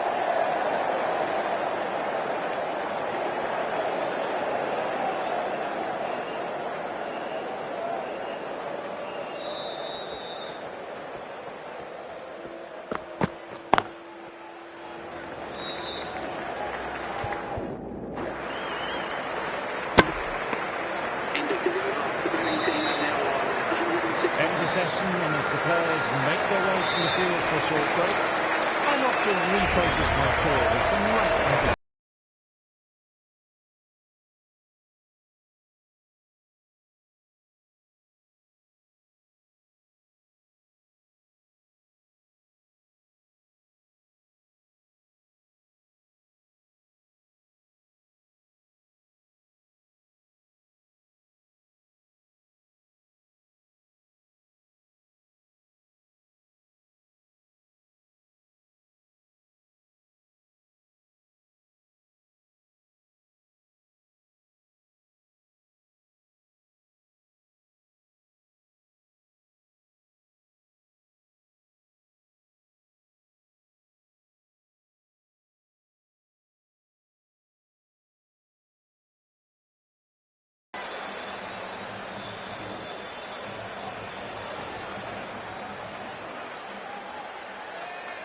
End of the session, and as the players make their way from the field for a short break, I often refocus my call with some light